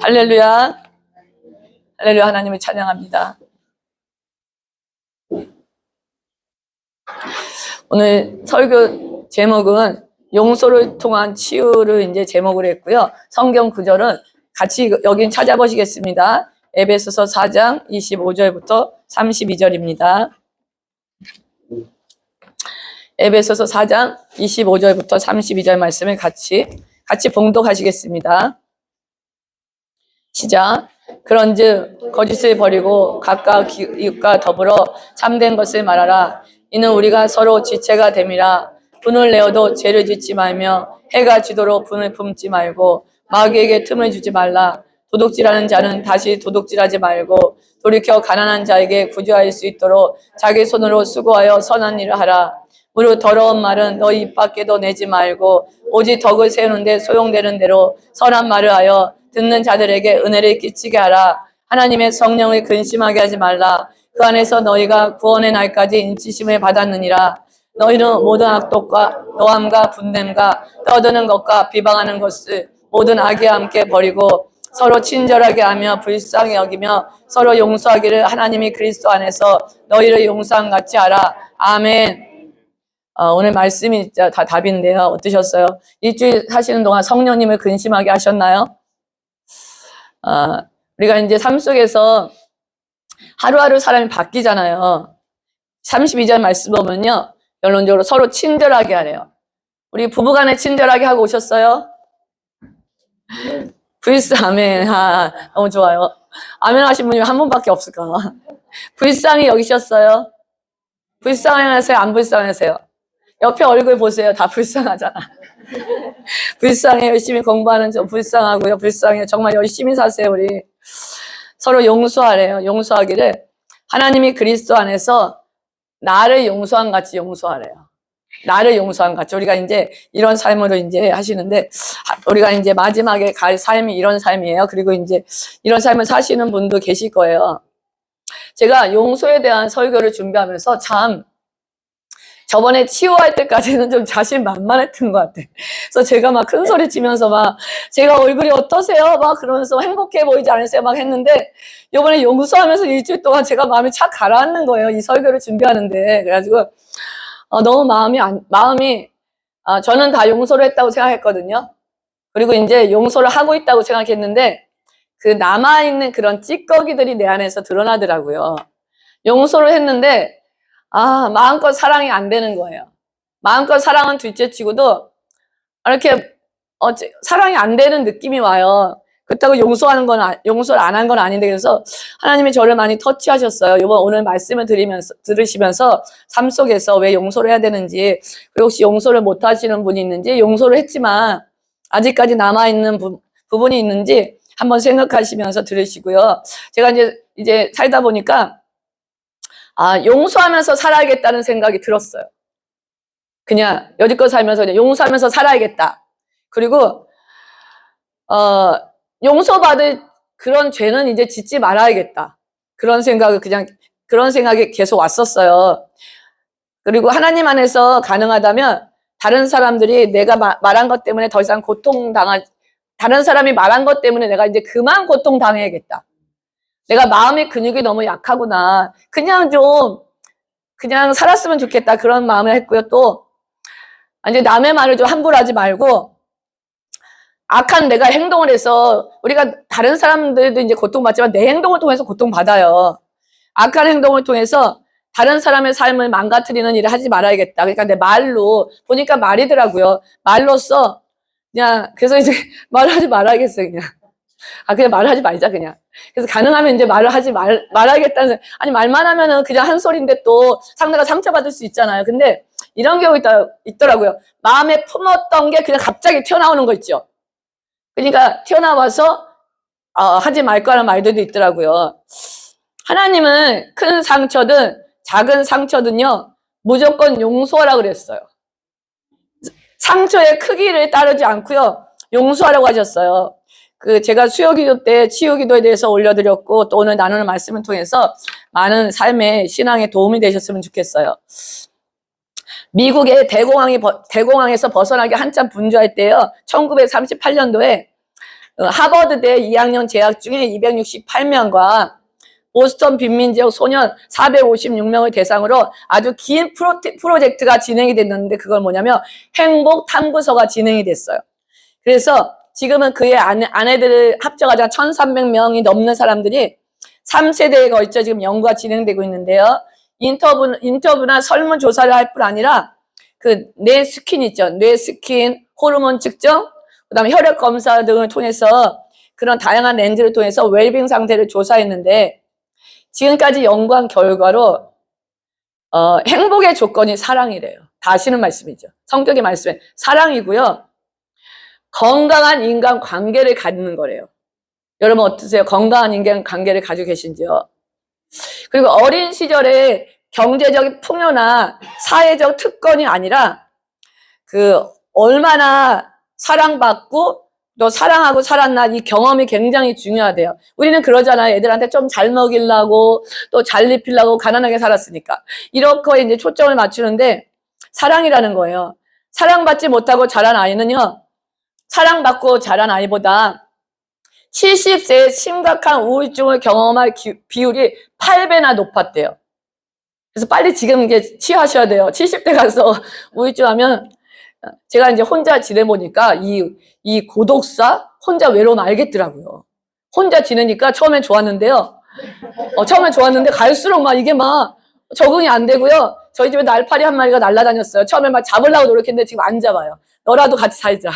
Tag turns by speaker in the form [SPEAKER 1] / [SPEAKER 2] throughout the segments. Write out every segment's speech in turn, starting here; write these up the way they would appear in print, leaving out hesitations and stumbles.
[SPEAKER 1] 할렐루야. 할렐루야. 하나님을 찬양합니다. 오늘 설교 제목은 용서를 통한 치유를 이제 제목으로 했고요. 성경 구절은 같이 여긴 찾아보시겠습니다. 에베소서 4장 25절부터 32절입니다. 에베소서 4장 25절부터 32절 말씀을 같이 봉독하시겠습니다. 시작. 그런즉 거짓을 버리고 각각 이웃과 더불어 참된 것을 말하라. 이는 우리가 서로 지체가 됨이라. 분을 내어도 죄를 짓지 말며 해가 지도록 분을 품지 말고 마귀에게 틈을 주지 말라. 도둑질하는 자는 다시 도둑질하지 말고 돌이켜 가난한 자에게 구제할 수 있도록 자기 손으로 수고하여 선한 일을 하라. 무릇 더러운 말은 너희 입 밖에도 내지 말고 오직 덕을 세우는데 소용되는 대로 선한 말을 하여 듣는 자들에게 은혜를 끼치게 하라. 하나님의 성령을 근심하게 하지 말라. 그 안에서 너희가 구원의 날까지 인치심을 받았느니라. 너희는 모든 악독과 노함과 분냄과 떠드는 것과 비방하는 것을 모든 악에 함께 버리고 서로 친절하게 하며 불쌍히 여기며 서로 용서하기를 하나님이 그리스도 안에서 너희를 용서한 같이 하라. 아멘. 오늘 말씀이 다 답인데요. 어떠셨어요? 일주일 하시는 동안 성령님을 근심하게 하셨나요? 우리가 이제 삶 속에서 하루하루 사람이 바뀌잖아요. 32절 말씀 보면요. 결론적으로 서로 친절하게 하래요. 우리 부부간에 친절하게 하고 오셨어요? 아멘. 너무 좋아요. 아멘 하신 분이 한 분밖에 없을까? 불쌍히 여기셨어요? 불쌍하세요? 안 불쌍하세요? 옆에 얼굴 보세요. 다 불쌍하잖아. 불쌍해. 열심히 공부하는 저 불쌍하고요. 불쌍해. 정말 열심히 사세요. 우리 서로 용서하래요. 용서하기를 하나님이 그리스도 안에서 나를 용서한 같이 용서하래요. 나를 용서한 같이. 우리가 이제 이런 삶으로 이제 하시는데 우리가 이제 마지막에 갈 삶이 이런 삶이에요. 그리고 이제 이런 삶을 사시는 분도 계실 거예요. 제가 용서에 대한 설교를 준비하면서 참 저번에 치유할 때까지는 좀 자신만만했던 것 같아. 그래서 제가 막 큰 소리 치면서 막 제가 얼굴이 어떠세요? 막 그러면서 행복해 보이지 않으세요? 막 했는데 이번에 용서하면서 일주일 동안 제가 마음이 착 가라앉는 거예요. 이 설교를 준비하는데. 그래가지고 너무 마음이 저는 다 용서를 했다고 생각했거든요. 그리고 이제 용서를 하고 있다고 생각했는데 그 남아있는 그런 찌꺼기들이 내 안에서 드러나더라고요. 용서를 했는데 마음껏 사랑이 안 되는 거예요. 마음껏 사랑은 둘째치고도 이렇게 사랑이 안 되는 느낌이 와요. 그렇다고 용서를 안 한 건 아닌데 그래서 하나님이 저를 많이 터치하셨어요. 오늘 말씀을 들으시면서 삶 속에서 왜 용서를 해야 되는지, 그리고 혹시 용서를 못 하시는 분이 있는지, 용서를 했지만 아직까지 남아있는 부분이 있는지 한번 생각하시면서 들으시고요. 제가 이제 살다 보니까 용서하면서 살아야겠다는 생각이 들었어요. 그냥 여지껏 살면서 그냥 용서하면서 살아야겠다. 그리고 용서받을 그런 죄는 이제 짓지 말아야겠다. 그런 생각이 계속 왔었어요. 그리고 하나님 안에서 가능하다면 다른 사람들이 내가 말한 것 때문에 더 이상 다른 사람이 말한 것 때문에 내가 이제 그만 고통당해야겠다. 내가 마음의 근육이 너무 약하구나. 그냥 살았으면 좋겠다. 그런 마음을 했고요. 또, 이제 남의 말을 좀 함부로 하지 말고, 악한 내가 행동을 해서, 우리가 다른 사람들도 이제 고통받지만 내 행동을 통해서 고통받아요. 악한 행동을 통해서 다른 사람의 삶을 망가뜨리는 일을 하지 말아야겠다. 그러니까 내 말로, 보니까 말이더라고요. 말로써, 그래서 이제 말하지 말아야겠어요, 그냥. 그냥 말하지 말자, 그냥. 그래서 가능하면 이제 말하겠다는, 말만 하면은 그냥 한 소리인데 또 상대가 상처받을 수 있잖아요. 근데 이런 경우 있더라고요. 마음에 품었던 게 그냥 갑자기 튀어나오는 거 있죠. 그러니까 튀어나와서, 하지 말거 하는 말들도 있더라고요. 하나님은 큰 상처든 작은 상처든요, 무조건 용서하라고 그랬어요. 상처의 크기를 따르지 않고요, 용서하라고 하셨어요. 제가 수요기도 때 치유기도에 대해서 올려드렸고, 또 오늘 나누는 말씀을 통해서 많은 삶의 신앙에 도움이 되셨으면 좋겠어요. 미국의 대공황에서 벗어나기 한참 분주할 때요, 1938년도에 하버드대 2학년 재학 중에 268명과 보스턴 빈민 지역 소년 456명을 대상으로 아주 긴 프로젝트가 진행이 됐는데 그걸 뭐냐면 행복 탐구서가 진행이 됐어요. 그래서 지금은 그의 아내들을 합쳐가지고 1,300명이 넘는 사람들이 3세대에 걸쳐 지금 연구가 진행되고 있는데요. 인터뷰나 설문조사를 할 뿐 아니라 그 뇌 스킨 있죠. 뇌 스킨, 호르몬 측정, 그 다음에 혈액 검사 등을 통해서 그런 다양한 렌즈를 통해서 웰빙 상태를 조사했는데 지금까지 연구한 결과로 행복의 조건이 사랑이래요. 다시는 말씀이죠. 성격의 말씀에 사랑이고요. 건강한 인간 관계를 갖는 거래요. 여러분 어떠세요? 건강한 인간 관계를 가지고 계신지요? 그리고 어린 시절에 경제적 풍요나 사회적 특권이 아니라 그 얼마나 사랑받고 또 사랑하고 살았나 이 경험이 굉장히 중요하대요. 우리는 그러잖아요. 애들한테 좀 잘 먹이려고 또 잘 입히려고 가난하게 살았으니까. 이런 거에 이제 초점을 맞추는데 사랑이라는 거예요. 사랑받지 못하고 자란 아이는요. 사랑받고 자란 아이보다 70세에 심각한 우울증을 경험할 비율이 8배나 높았대요. 그래서 빨리 지금 이게 치유하셔야 돼요. 70대 가서 우울증 하면 제가 이제 혼자 지내보니까 이 고독사, 혼자 외로움 알겠더라고요. 혼자 지내니까 처음엔 좋았는데요. 처음엔 좋았는데 갈수록 막 이게 막 적응이 안 되고요. 저희 집에 날파리 한 마리가 날아다녔어요. 처음에 막 잡으려고 노력했는데 지금 안 잡아요. 너라도 같이 살자.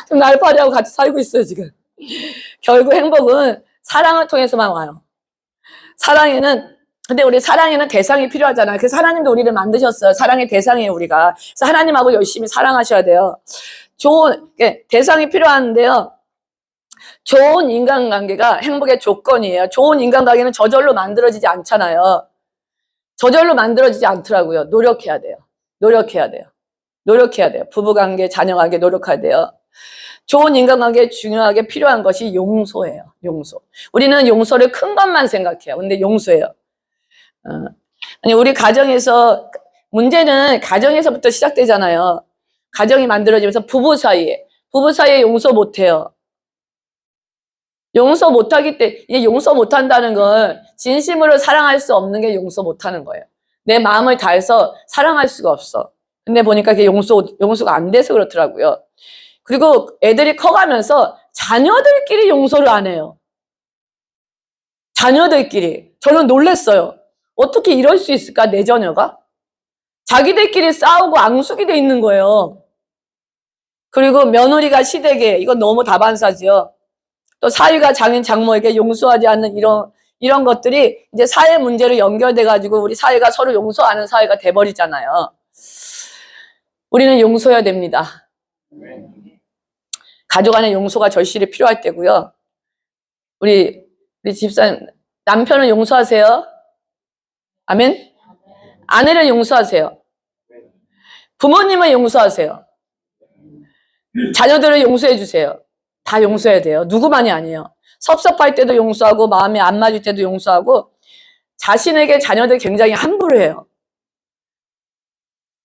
[SPEAKER 1] 지금 날파리하고 같이 살고 있어요, 지금. 결국 행복은 사랑을 통해서만 와요. 근데 우리 사랑에는 대상이 필요하잖아요. 그래서 하나님도 우리를 만드셨어요. 사랑의 대상이에요, 우리가. 그래서 하나님하고 열심히 사랑하셔야 돼요. 대상이 필요한데요. 좋은 인간관계가 행복의 조건이에요. 좋은 인간관계는 저절로 만들어지지 않잖아요. 저절로 만들어지지 않더라고요. 노력해야 돼요. 노력해야 돼요. 노력해야 돼요. 부부관계, 자녀관계 노력해야 돼요. 좋은 인간관계에 중요하게 필요한 것이 용서예요. 용서. 우리는 용서를 큰 것만 생각해요. 근데 용서예요. 아니 우리 가정에서 문제는 가정에서부터 시작되잖아요. 가정이 만들어지면서 부부 사이에 용서 못해요. 용서 못하기 때문에 이게 용서 못한다는 걸 진심으로 사랑할 수 없는 게 용서 못하는 거예요. 내 마음을 다해서 사랑할 수가 없어. 근데 보니까 그게 용서가 안 돼서 그렇더라고요. 그리고 애들이 커가면서 자녀들끼리 용서를 안 해요. 자녀들끼리. 저는 놀랬어요. 어떻게 이럴 수 있을까, 내 자녀가? 자기들끼리 싸우고 앙숙이 돼 있는 거예요. 그리고 며느리가 시댁에, 이건 너무 다반사지요. 또 사위가 장인 장모에게 용서하지 않는 이런 것들이 이제 사회 문제로 연결돼가지고 우리 사회가 서로 용서하는 사회가 돼버리잖아요. 우리는 용서해야 됩니다. 가족 안에 용서가 절실히 필요할 때고요. 우리 집사님, 남편을 용서하세요. 아멘? 아내를 용서하세요. 부모님을 용서하세요. 자녀들을 용서해 주세요. 다 용서해야 돼요. 누구만이 아니에요. 섭섭할 때도 용서하고 마음에 안 맞을 때도 용서하고 자신에게 자녀들 굉장히 함부로 해요.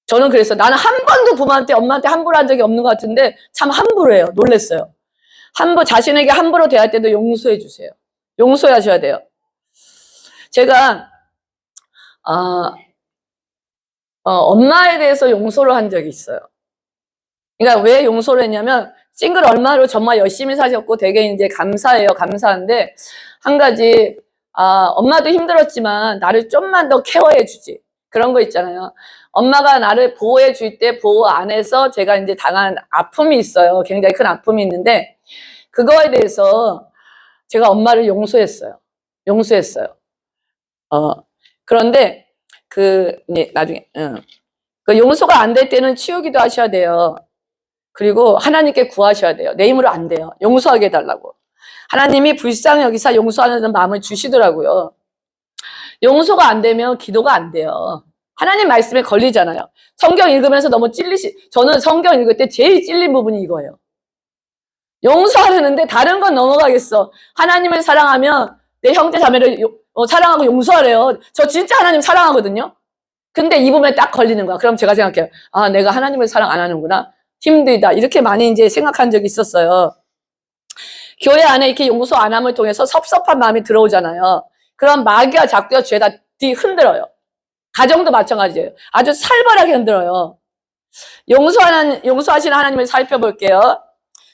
[SPEAKER 1] 저는 그랬어요. 나는 한 번도 부모한테 엄마한테 함부로 한 적이 없는 것 같은데 참 함부로 해요. 놀랬어요. 자신에게 함부로 대할 때도 용서해 주세요. 용서하셔야 돼요. 제가 엄마에 대해서 용서를 한 적이 있어요. 그러니까 왜 용서를 했냐면 싱글 얼마로 정말 열심히 사셨고 되게 이제 감사해요. 감사한데 한 가지 엄마도 힘들었지만 나를 좀만 더 케어해 주지. 그런 거 있잖아요. 엄마가 나를 보호해 줄 때 보호 안에서 제가 이제 당한 아픔이 있어요. 굉장히 큰 아픔이 있는데 그거에 대해서 제가 엄마를 용서했어요. 그런데 나중에 그 용서가 안 될 때는 치우기도 하셔야 돼요. 그리고 하나님께 구하셔야 돼요. 내 힘으로 안 돼요. 용서하게 해달라고. 하나님이 불쌍히 여기사 용서하는 마음을 주시더라고요. 용서가 안 되면 기도가 안 돼요. 하나님 말씀에 걸리잖아요. 성경 읽으면서 너무 저는 성경 읽을 때 제일 찔린 부분이 이거예요. 용서하려는데 다른 건 넘어가겠어. 하나님을 사랑하면 내 형제 자매를 사랑하고 용서하래요. 저 진짜 하나님 사랑하거든요. 근데 이 부분에 딱 걸리는 거야. 그럼 제가 생각해요. 내가 하나님을 사랑 안 하는구나. 힘들다. 이렇게 많이 이제 생각한 적이 있었어요. 교회 안에 이렇게 용서 안 함을 통해서 섭섭한 마음이 들어오잖아요. 그럼 마귀가 자꾸요 죄다 흔들어요. 가정도 마찬가지예요. 아주 살벌하게 흔들어요. 용서하시는 하나님을 살펴볼게요.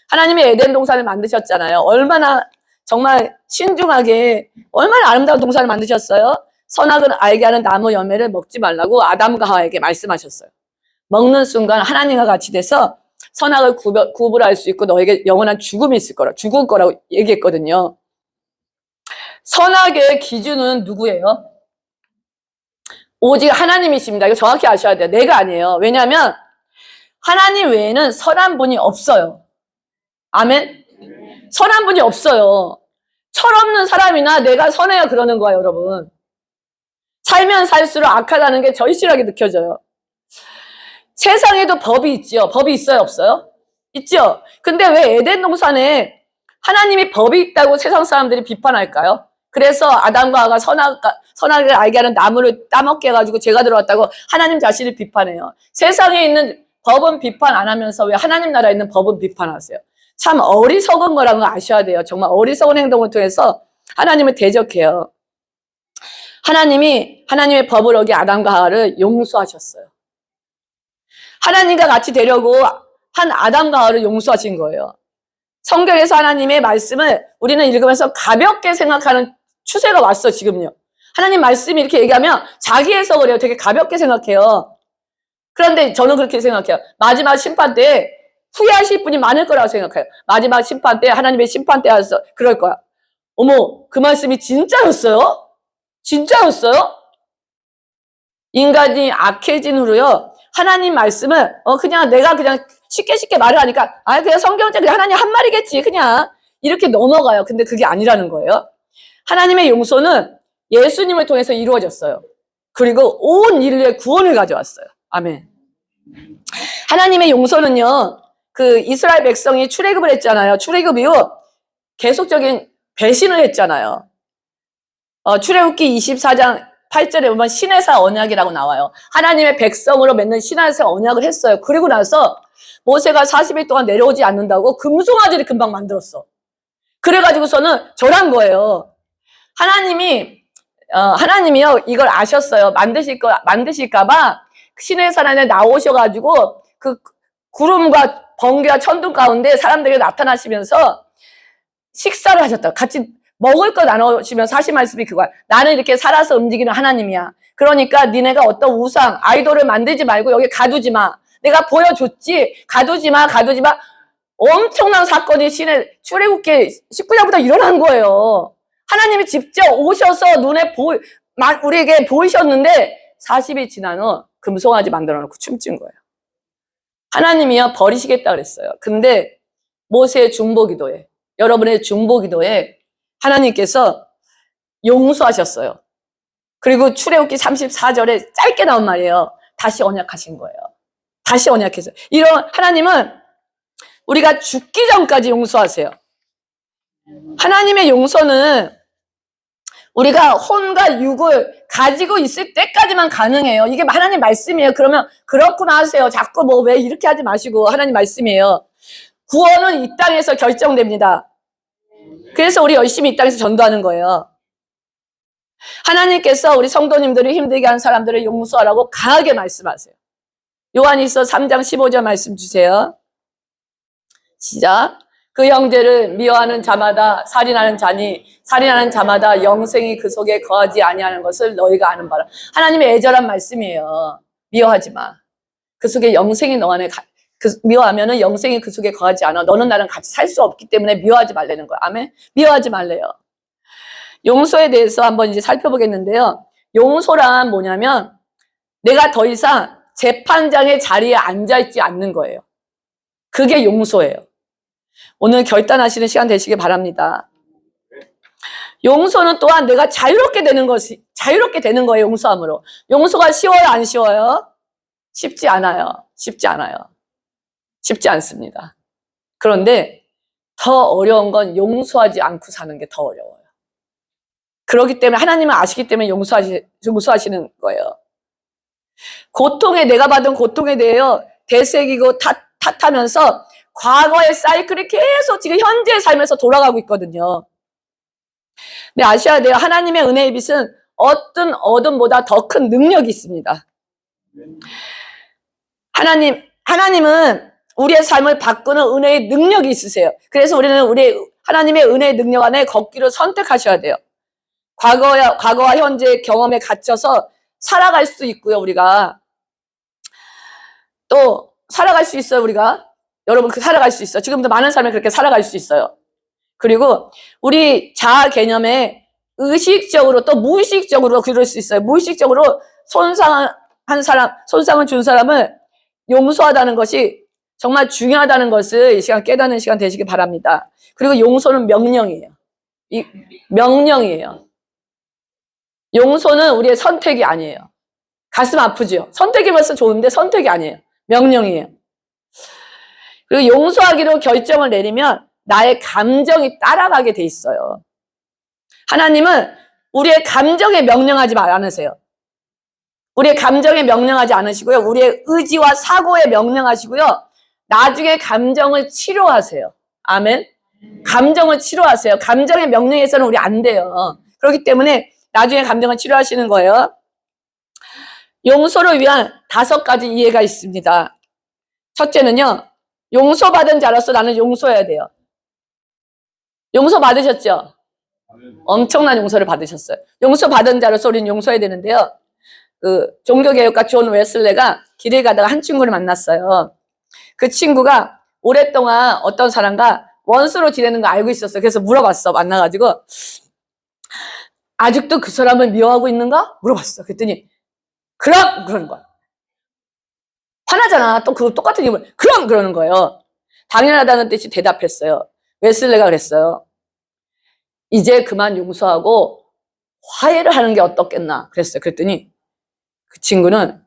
[SPEAKER 1] 하나님이 에덴 동산을 만드셨잖아요. 얼마나 정말 신중하게 얼마나 아름다운 동산을 만드셨어요. 선악을 알게 하는 나무 열매를 먹지 말라고 아담과 하와에게 말씀하셨어요. 먹는 순간 하나님과 같이 돼서 선악을 구분할 수 있고 너에게 영원한 죽음이 있을 거라, 죽을 거라고 얘기했거든요. 선악의 기준은 누구예요? 오직 하나님이십니다. 이거 정확히 아셔야 돼요. 내가 아니에요. 왜냐하면 하나님 외에는 선한 분이 없어요. 아멘? 선한 분이 없어요. 철없는 사람이나 내가 선해야 그러는 거야, 여러분. 살면 살수록 악하다는 게 절실하게 느껴져요. 세상에도 법이 있죠. 법이 있어요, 없어요? 있죠. 근데 왜 에덴 동산에 하나님이 법이 있다고 세상 사람들이 비판할까요? 그래서 아담과 하와가 선악을 알게 하는 나무를 따먹게 해가지고 죄가 들어왔다고 하나님 자신을 비판해요. 세상에 있는 법은 비판 안 하면서 왜 하나님 나라에 있는 법은 비판하세요? 참 어리석은 거라는 거 아셔야 돼요. 정말 어리석은 행동을 통해서 하나님을 대적해요. 하나님이 하나님의 법을 어긴 아담과 하와를 용서하셨어요. 하나님과 같이 되려고 한 아담과 하와를 용서하신 거예요. 성경에서 하나님의 말씀을 우리는 읽으면서 가볍게 생각하는 추세가 왔어, 지금요. 하나님 말씀이 이렇게 얘기하면 자기 해석을 해요. 되게 가볍게 생각해요. 그런데 저는 그렇게 생각해요. 마지막 심판 때 후회하실 분이 많을 거라고 생각해요. 마지막 심판 때 하나님의 심판 때 와서 그럴 거야. 어머, 그 말씀이 진짜였어요? 진짜였어요? 인간이 악해진 후로요. 하나님 말씀을 그냥 내가 그냥 쉽게 말을 하니까 그냥 성경책 그냥 하나님 한 말이겠지 그냥 이렇게 넘어가요. 근데 그게 아니라는 거예요. 하나님의 용서는 예수님을 통해서 이루어졌어요. 그리고 온 인류의 구원을 가져왔어요. 아멘. 하나님의 용서는요. 그 이스라엘 백성이 출애굽을 했잖아요. 출애굽 이후 계속적인 배신을 했잖아요. 출애굽기 24장 8절에 보면 시내사 언약이라고 나와요. 하나님의 백성으로 맺는 시내사 언약을 했어요. 그리고 나서 모세가 40일 동안 내려오지 않는다고 금송아지를 금방 만들었어. 그래가지고서는 절한 거예요. 하나님이요 이걸 아셨어요. 만드실까봐 시내산에 나오셔가지고 그 구름과 번개와 천둥 가운데 사람들에게 나타나시면서 식사를 하셨다. 같이 먹을 거 나누시면서 하신 말씀이 그거야. 나는 이렇게 살아서 움직이는 하나님이야. 그러니까 니네가 어떤 우상, 아이돌을 만들지 말고 여기 가두지 마. 내가 보여줬지. 가두지 마. 엄청난 사건이 출애굽기 19장부터 일어난 거예요. 하나님이 직접 오셔서 우리에게 보이셨는데 40일 지난 후 금송아지 만들어 놓고 춤춘 거예요. 하나님이요 버리시겠다 그랬어요. 근데 모세의 중보기도에 여러분의 중보기도에 하나님께서 용서하셨어요. 그리고 출애굽기 34절에 짧게 나온 말이에요. 다시 언약하신 거예요. 다시 언약했어요. 이런 하나님은 우리가 죽기 전까지 용서하세요. 하나님의 용서는 우리가 혼과 육을 가지고 있을 때까지만 가능해요. 이게 하나님 말씀이에요. 그러면 그렇구나 하세요. 자꾸 왜 이렇게 하지 마시고 하나님 말씀이에요. 구원은 이 땅에서 결정됩니다. 그래서 우리 열심히 이 땅에서 전도하는 거예요. 하나님께서 우리 성도님들을 힘들게 한 사람들을 용서하라고 강하게 말씀하세요. 요한일서 3장 15절 말씀 주세요. 시작. 그 형제를 미워하는 자마다 살인하는 자니 살인하는 자마다 영생이 그 속에 거하지 아니하는 것을 너희가 아는 바라. 하나님의 애절한 말씀이에요. 미워하지 마. 그 속에 영생이 너 안에 미워하면은 영생이 그 속에 거하지 않아. 너는 나랑 같이 살 수 없기 때문에 미워하지 말라는 거야. 아멘. 미워하지 말래요. 용서에 대해서 한번 이제 살펴보겠는데요. 용서란 뭐냐면 내가 더 이상 재판장의 자리에 앉아있지 않는 거예요. 그게 용서예요. 오늘 결단하시는 시간 되시길 바랍니다. 용서는 또한 내가 자유롭게 되는 거예요. 용서함으로. 용서가 쉬워요, 안 쉬워요? 쉽지 않아요. 쉽지 않습니다. 그런데 더 어려운 건 용서하지 않고 사는 게 더 어려워요. 그렇기 때문에 하나님은 아시기 때문에 용서하시는 거예요. 내가 받은 고통에 대해 되새기고 탓하면서 과거의 사이클이 계속 지금 현재의 삶에서 돌아가고 있거든요. 근데 아셔야 돼요. 하나님의 은혜의 빛은 어떤 어둠보다 더 큰 능력이 있습니다. 하나님은 우리의 삶을 바꾸는 은혜의 능력이 있으세요. 그래서 우리는 하나님의 은혜의 능력 안에 걷기를 선택하셔야 돼요. 과거와 현재의 경험에 갇혀서 살아갈 수 있고요, 우리가. 또, 살아갈 수 있어요, 우리가. 여러분, 살아갈 수 있어요. 지금도 많은 사람이 그렇게 살아갈 수 있어요. 그리고, 우리 자아 개념에 의식적으로 또 무의식적으로 그럴 수 있어요. 무의식적으로 손상을 준 사람을 용서하다는 것이 정말 중요하다는 것을 이 시간 깨닫는 시간 되시기 바랍니다. 그리고 용서는 명령이에요. 명령이에요. 용서는 우리의 선택이 아니에요. 가슴 아프죠? 선택이 벌써 좋은데 선택이 아니에요. 명령이에요. 그리고 용서하기로 결정을 내리면 나의 감정이 따라가게 돼 있어요. 하나님은 우리의 감정에 명령하지 않으세요. 우리의 감정에 명령하지 않으시고요. 우리의 의지와 사고에 명령하시고요. 나중에 감정을 치료하세요. 아멘. 감정을 치료하세요. 감정의 명령에서는 우리 안 돼요. 그렇기 때문에 나중에 감정을 치료하시는 거예요. 용서를 위한 5가지 이해가 있습니다. 첫째는요. 용서받은 자로서 나는 용서해야 돼요. 용서 받으셨죠? 엄청난 용서를 받으셨어요. 용서받은 자로서 우리는 용서해야 되는데요. 종교개혁가 존 웨슬레가 길을 가다가 한 친구를 만났어요. 그 친구가 오랫동안 어떤 사람과 원수로 지내는 거 알고 있었어요. 그래서 물어봤어. 만나가지고 아직도 그 사람을 미워하고 있는가? 물어봤어. 그랬더니 그러는 거야. 화나잖아. 또 그 똑같은 이유를 그러는 거예요. 당연하다는 뜻이 대답했어요. 웨슬레가 그랬어요. 이제 그만 용서하고 화해를 하는 게 어떻겠나 그랬어요. 그랬더니 그 친구는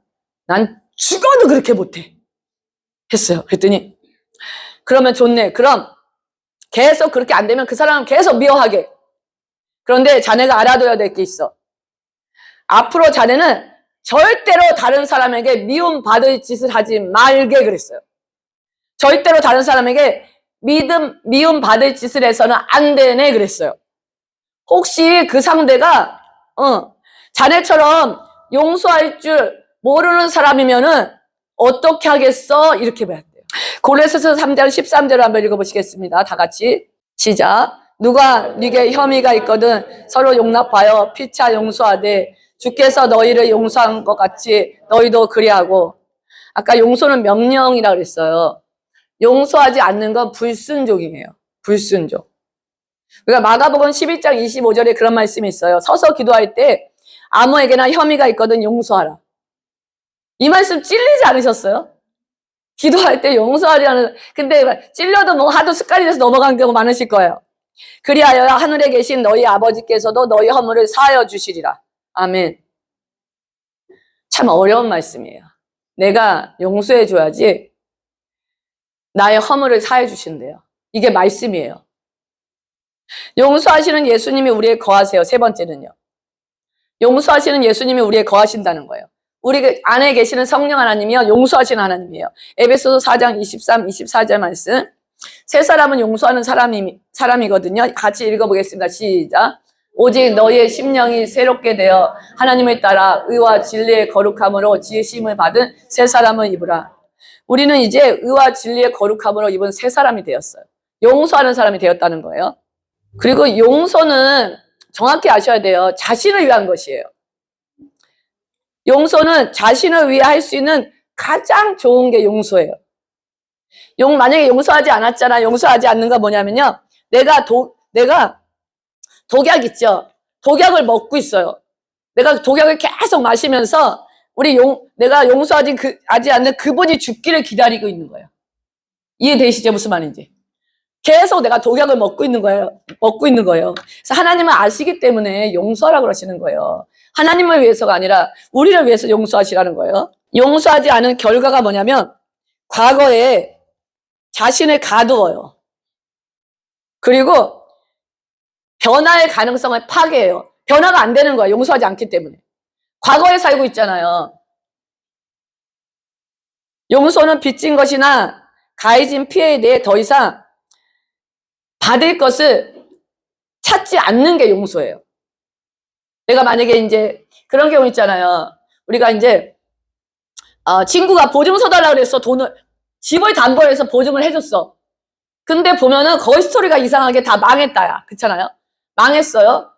[SPEAKER 1] 난 죽어도 그렇게 못해 했어요. 그랬더니 그러면 좋네. 그럼 계속 그렇게 안 되면 그 사람은 계속 미워하게. 그런데 자네가 알아둬야 될 게 있어. 앞으로 자네는 절대로 다른 사람에게 미움받을 짓을 하지 말게 그랬어요. 절대로 다른 사람에게 미움받을 짓을 해서는 안 되네 그랬어요. 혹시 그 상대가 자네처럼 용서할 줄 모르는 사람이면은 어떻게 하겠어? 이렇게 봐야 돼요. 골로새서 3장 13절을 한번 읽어보시겠습니다. 다 같이 시작. 누가 네게 혐의가 있거든 서로 용납하여 피차 용서하되 주께서 너희를 용서한 것 같이 너희도 그리하고. 아까 용서는 명령이라고 그랬어요. 용서하지 않는 건 불순종이에요. 불순종. 그러니까 마가복음 11장 25절에 그런 말씀이 있어요. 서서 기도할 때 아무에게나 혐의가 있거든 용서하라. 이 말씀 찔리지 않으셨어요? 기도할 때 용서하지 않은, 근데 찔려도 뭐 하도 습관이 돼서 넘어간 경우 많으실 거예요. 그리하여 하늘에 계신 너희 아버지께서도 너희 허물을 사하여 주시리라. 아멘. 참 어려운 말씀이에요. 내가 용서해 줘야지 나의 허물을 사해 주신대요. 이게 말씀이에요. 용서하시는 예수님이 우리에 거하세요. 세 번째는요. 용서하시는 예수님이 우리에 거하신다는 거예요. 우리 안에 계시는 성령 하나님이요. 용서하시는 하나님이에요. 에베소서 4장 23, 24절 말씀. 세 사람은 용서하는 사람이거든요. 같이 읽어보겠습니다. 시작. 오직 너희의 심령이 새롭게 되어 하나님을 따라 의와 진리의 거룩함으로 지으심을 받은 새 사람을 입으라. 우리는 이제 의와 진리의 거룩함으로 입은 새 사람이 되었어요. 용서하는 사람이 되었다는 거예요. 그리고 용서는 정확히 아셔야 돼요. 자신을 위한 것이에요. 용서는 자신을 위해 할 수 있는 가장 좋은 게 용서예요. 만약에 용서하지 않았잖아. 용서하지 않는 건 뭐냐면요. 내가 독약 있죠. 독약을 먹고 있어요. 내가 독약을 계속 마시면서 내가 용서하지 않는 그분이 죽기를 기다리고 있는 거예요. 이해되시죠? 무슨 말인지. 계속 내가 독약을 먹고 있는 거예요. 그래서 하나님은 아시기 때문에 용서하라고 그러시는 거예요. 하나님을 위해서가 아니라 우리를 위해서 용서하시라는 거예요. 용서하지 않은 결과가 뭐냐면 과거에 자신을 가두어요. 그리고 변화의 가능성을 파괴해요. 변화가 안 되는 거예요. 용서하지 않기 때문에. 과거에 살고 있잖아요. 용서는 빚진 것이나 가해진 피해에 대해 더 이상 받을 것을 찾지 않는 게 용서예요. 내가 만약에 이제 그런 경우 있잖아요. 우리가 이제 친구가 보증 서달라고 그래서 집을 담보해서 보증을 해줬어. 근데 보면은 거의 스토리가 이상하게 다 망했다야. 그렇잖아요? 망했어요.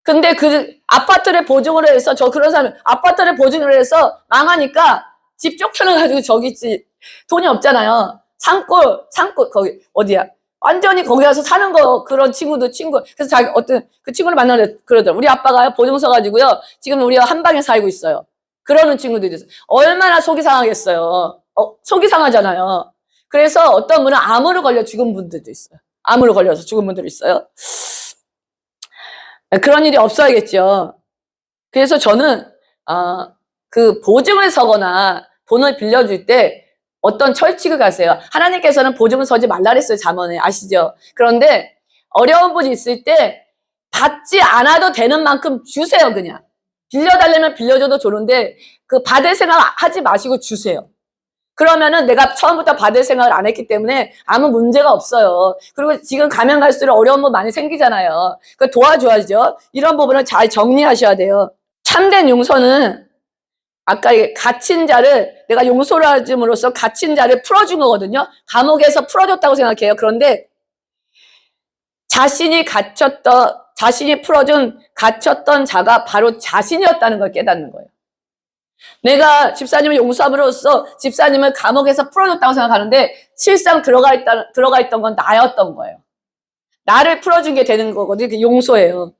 [SPEAKER 1] 근데 그 아파트를 보증을 해서 그런 사람 아파트를 보증을 해서 망하니까 집 쫓겨나가지고 저기 있지. 돈이 없잖아요. 산골 거기 어디야? 완전히 거기 가서 사는 거 그런 친구. 그래서 자기 어떤 그 친구를 만나려 그러더라고. 우리 아빠가요 보증서 가지고요. 지금 우리가 한 방에 살고 있어요. 그러는 친구들이 있어요. 얼마나 속이 상하겠어요. 속이 상하잖아요. 그래서 어떤 분은 암으로 걸려 죽은 분들도 있어요. 암으로 걸려서 죽은 분들이 있어요. 그런 일이 없어야겠죠. 그래서 저는 그 보증을 서거나 돈을 빌려줄 때 어떤 철칙을 가세요. 하나님께서는 보증을 서지 말라 그랬어요. 잠언에 아시죠? 그런데 어려운 분이 있을 때 받지 않아도 되는 만큼 주세요. 그냥 빌려달라면 빌려줘도 좋은데 그 받을 생각 하지 마시고 주세요. 그러면은 내가 처음부터 받을 생각을 안 했기 때문에 아무 문제가 없어요. 그리고 지금 가면 갈수록 어려운 분 많이 생기잖아요. 그 도와줘야죠. 이런 부분을 잘 정리하셔야 돼요. 참된 용서는 아까 갇힌 자를 내가 용서를 해줌으로써 갇힌 자를 풀어준 거거든요. 감옥에서 풀어줬다고 생각해요. 그런데 자신이 풀어준 갇혔던 자가 바로 자신이었다는 걸 깨닫는 거예요. 내가 집사님을 용서함으로써 집사님을 감옥에서 풀어줬다고 생각하는데 실상 들어가 있던 건 나였던 거예요. 나를 풀어준 게 되는 거거든요. 그게 용서예요.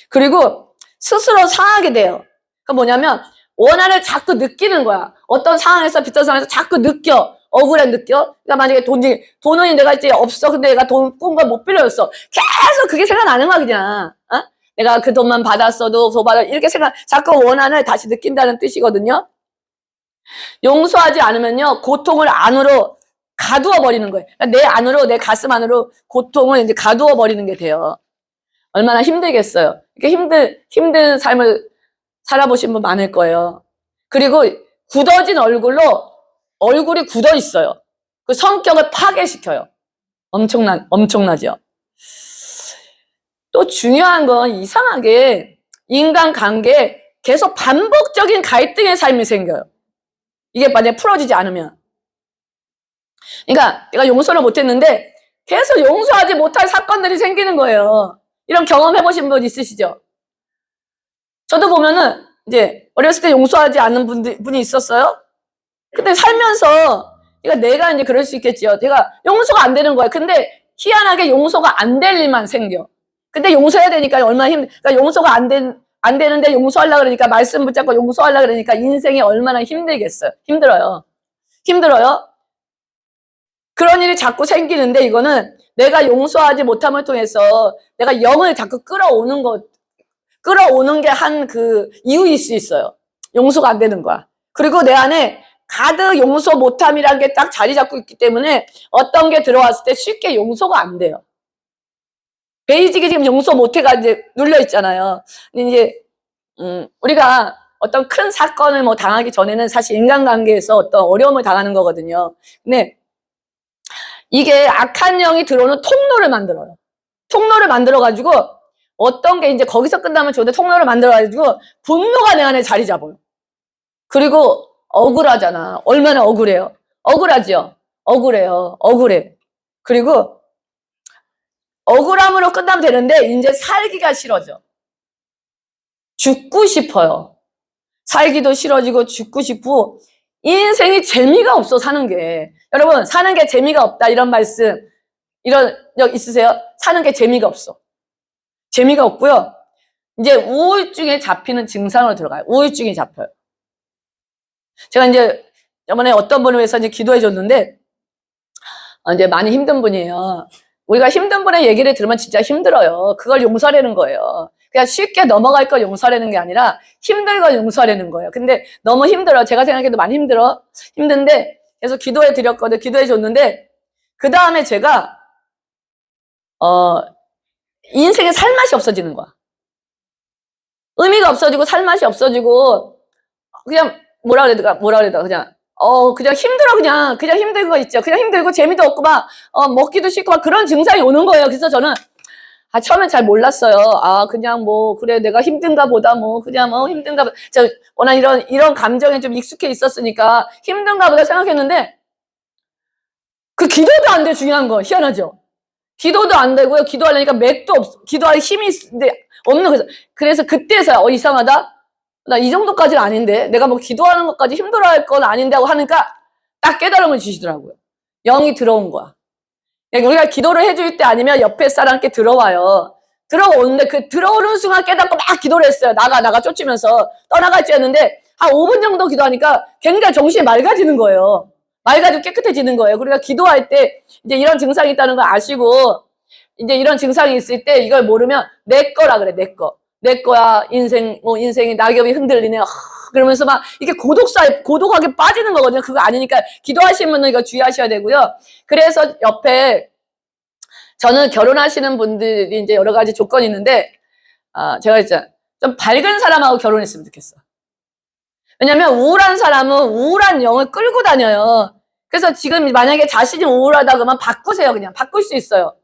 [SPEAKER 1] 그리고 스스로 상하게 돼요. 그 뭐냐면 원한을 자꾸 느끼는 거야. 어떤 상황에서 비슷한 상황에서 자꾸 느껴. 억울해 느껴. 그러니까 만약에 돈은 내가 이제 없어. 근데 내가 돈 꾼 걸 못 빌려줬어. 계속 그게 생각나는 거야 그냥. 내가 그 돈만 받았어도 이렇게 자꾸 원한을 다시 느낀다는 뜻이거든요. 용서하지 않으면요 고통을 안으로 가두어 버리는 거예요. 그러니까 내 안으로 내 가슴 안으로 고통을 이제 가두어 버리는 게 돼요. 얼마나 힘들겠어요. 이렇게 힘든 삶을 살아보신 분 많을 거예요. 그리고 굳어진 얼굴이 굳어 있어요. 그 성격을 파괴시켜요. 엄청나죠. 또 중요한 건 이상하게 인간관계에 계속 반복적인 갈등의 삶이 생겨요. 이게 만약에 풀어지지 않으면. 그러니까 내가 용서를 못했는데 계속 용서하지 못할 사건들이 생기는 거예요. 이런 경험 해보신 분 있으시죠? 저도 보면은 이제 어렸을 때 용서하지 않는 분이 있었어요. 근데 살면서 내가 이제 그럴 수 있겠지요. 내가 용서가 안 되는 거예요. 근데 희한하게 용서가 안 될 일만 생겨. 근데 용서해야 되니까 얼마나 그러니까 용서가 안 되는데 용서하려고 그러니까 말씀 붙잡고 용서하려고 그러니까 인생이 얼마나 힘들겠어요. 힘들어요. 그런 일이 자꾸 생기는데 이거는 내가 용서하지 못함을 통해서 내가 영을 자꾸 끌어오는 게 한 그 이유일 수 있어요. 용서가 안 되는 거야. 그리고 내 안에 가득 용서 못함이라는 게 딱 자리 잡고 있기 때문에 어떤 게 들어왔을 때 쉽게 용서가 안 돼요. 베이직이 지금 용서 못해가 이제 눌려 있잖아요. 근데 이제 우리가 어떤 큰 사건을 당하기 전에는 사실 인간관계에서 어떤 어려움을 당하는 거거든요. 근데 이게 악한 영이 들어오는 통로를 만들어요. 통로를 만들어가지고 어떤 게 이제 거기서 끝나면 좋은데 통로를 만들어가지고 분노가 내 안에 자리 잡아요. 그리고 억울하잖아. 얼마나 억울해요. 억울하죠. 억울해. 그리고 억울함으로 끝나면 되는데 이제 살기가 싫어져. 죽고 싶어요. 살기도 싫어지고 죽고 싶고 인생이 재미가 없어 사는 게. 여러분 사는 게 재미가 없다 이런 말씀 이런 적 있으세요? 사는 게 재미가 없어. 재미가 없고요. 이제 우울증에 잡히는 증상으로 들어가요. 우울증이 잡혀요. 제가 이제 이번에 어떤 분을 위해서 이제 기도해 줬는데 이제 많이 힘든 분이에요. 우리가 힘든 분의 얘기를 들으면 진짜 힘들어요. 그걸 용서하려는 거예요. 그냥 쉽게 넘어갈 걸 용서하려는 게 아니라 힘들 걸 용서하려는 거예요. 근데 너무 힘들어. 제가 생각해도 많이 힘든데 계속 기도해 드렸거든요. 기도해 줬는데 그 다음에 제가 인생에 살맛이 없어지는 거야. 의미가 없어지고 살맛이 없어지고 그냥 뭐라 그래야 될까 그냥 그냥 힘들어, 그냥 힘든 거 있죠. 그냥 힘들고 재미도 없고 막, 먹기도 싫고 막 그런 증상이 오는 거예요. 그래서 저는, 처음엔 잘 몰랐어요. 그냥 뭐, 그래, 내가 힘든가 보다, 뭐, 그냥 힘든가 보다. 워낙 이런 감정에 좀 익숙해 있었으니까 힘든가 보다 생각했는데, 그 기도도 안 돼, 중요한 거. 희한하죠? 기도도 안 되고요. 기도하려니까 맥도 기도할 힘이 없는 거죠. 그래서 그때서야, 이상하다? 나 이 정도까지는 아닌데, 내가 뭐 기도하는 것까지 힘들어할 건 아닌데 하고 하니까 딱 깨달음을 주시더라고요. 영이 들어온 거야. 우리가 기도를 해줄 때 아니면 옆에 사람께 들어와요. 들어오는데 그 들어오는 순간 깨닫고 막 기도를 했어요. 나가 쫓으면서 떠나갈지 했는데 한 5분 정도 기도하니까 굉장히 정신이 맑아지는 거예요. 맑아지고 깨끗해지는 거예요. 우리가 기도할 때 이제 이런 증상이 있다는 걸 아시고 이제 이런 증상이 있을 때 이걸 모르면 내 거라 그래, 내 거. 내 거야, 인생이 낙엽이 흔들리네. 그러면서 막 이렇게 고독하게 빠지는 거거든요. 그거 아니니까 기도하시는 분은 이거 주의하셔야 되고요. 그래서 옆에 저는 결혼하시는 분들이 이제 여러 가지 조건이 있는데, 제가 이제 좀 밝은 사람하고 결혼했으면 좋겠어. 왜냐면 우울한 사람은 우울한 영을 끌고 다녀요. 그래서 지금 만약에 자신이 우울하다 그러면 바꾸세요. 그냥 바꿀 수 있어요.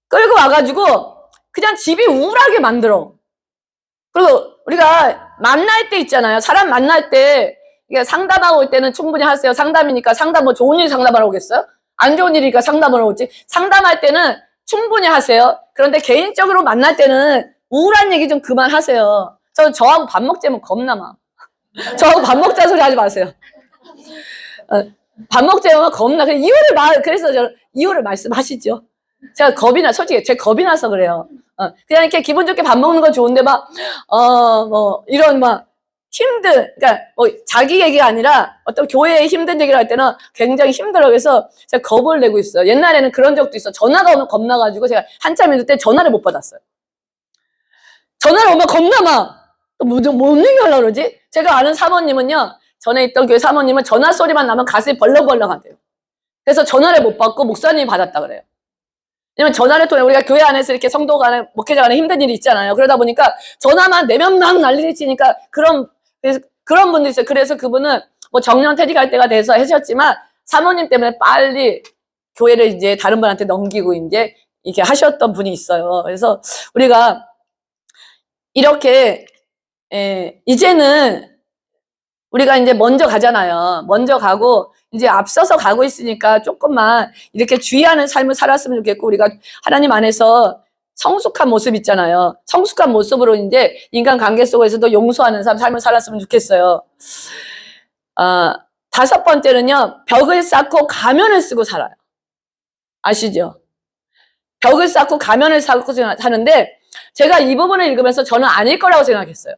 [SPEAKER 1] 끌고 와가지고 그냥 집이 우울하게 만들어. 그리고 우리가 만날 때 있잖아요. 사람 만날 때 이게 상담하고 올 때는 충분히 하세요. 상담이니까 상담 뭐 좋은 일 상담하러 오겠어요? 안 좋은 일이니까 상담하러 오지. 상담할 때는 충분히 하세요. 그런데 개인적으로 만날 때는 우울한 얘기 좀 그만하세요. 저하고 밥 먹자면 겁나 막. 저하고 밥 먹자 소리 하지 마세요. 밥 먹자면 겁나. 그래서 저 이유를 말씀하시죠. 제가 솔직히 제 겁이 나서 그래요. 그냥 이렇게 기분 좋게 밥 먹는 건 좋은데 이런 그러니까 자기 얘기가 아니라 어떤 교회에 힘든 얘기를 할 때는 굉장히 힘들어. 그래서 제가 겁을 내고 있어요. 옛날에는 그런 적도 있어. 전화가 오면 겁나가지고 제가 한참 있을 때 전화를 못 받았어요. 전화를 오면 겁나 막. 뭔 얘기 하려고 그러지? 제가 아는 사모님은요, 전에 있던 교회 사모님은 전화 소리만 나면 가슴이 벌렁벌렁 한대요. 그래서 전화를 못 받고 목사님이 받았다 그래요. 왜냐면 전화를 통해 우리가 교회 안에서 이렇게 성도 간에, 목회자 간에 힘든 일이 있잖아요. 그러다 보니까 전화만 내면 막 난리를 치니까 그런 분도 있어요. 그래서 그분은 뭐 정년 퇴직할 때가 돼서 하셨지만 사모님 때문에 빨리 교회를 이제 다른 분한테 넘기고 이제 이렇게 하셨던 분이 있어요. 그래서 우리가 이렇게, 이제는 우리가 이제 먼저 가잖아요. 먼저 가고 이제 앞서서 가고 있으니까 조금만 이렇게 주의하는 삶을 살았으면 좋겠고, 우리가 하나님 안에서 성숙한 모습 있잖아요. 성숙한 모습으로 이제 인간관계 속에서도 용서하는 삶을 살았으면 좋겠어요. 5번째는요, 벽을 쌓고 가면을 쓰고 살아요. 아시죠? 벽을 쌓고 가면을 쌓고 사는데, 제가 이 부분을 읽으면서 저는 아닐 거라고 생각했어요.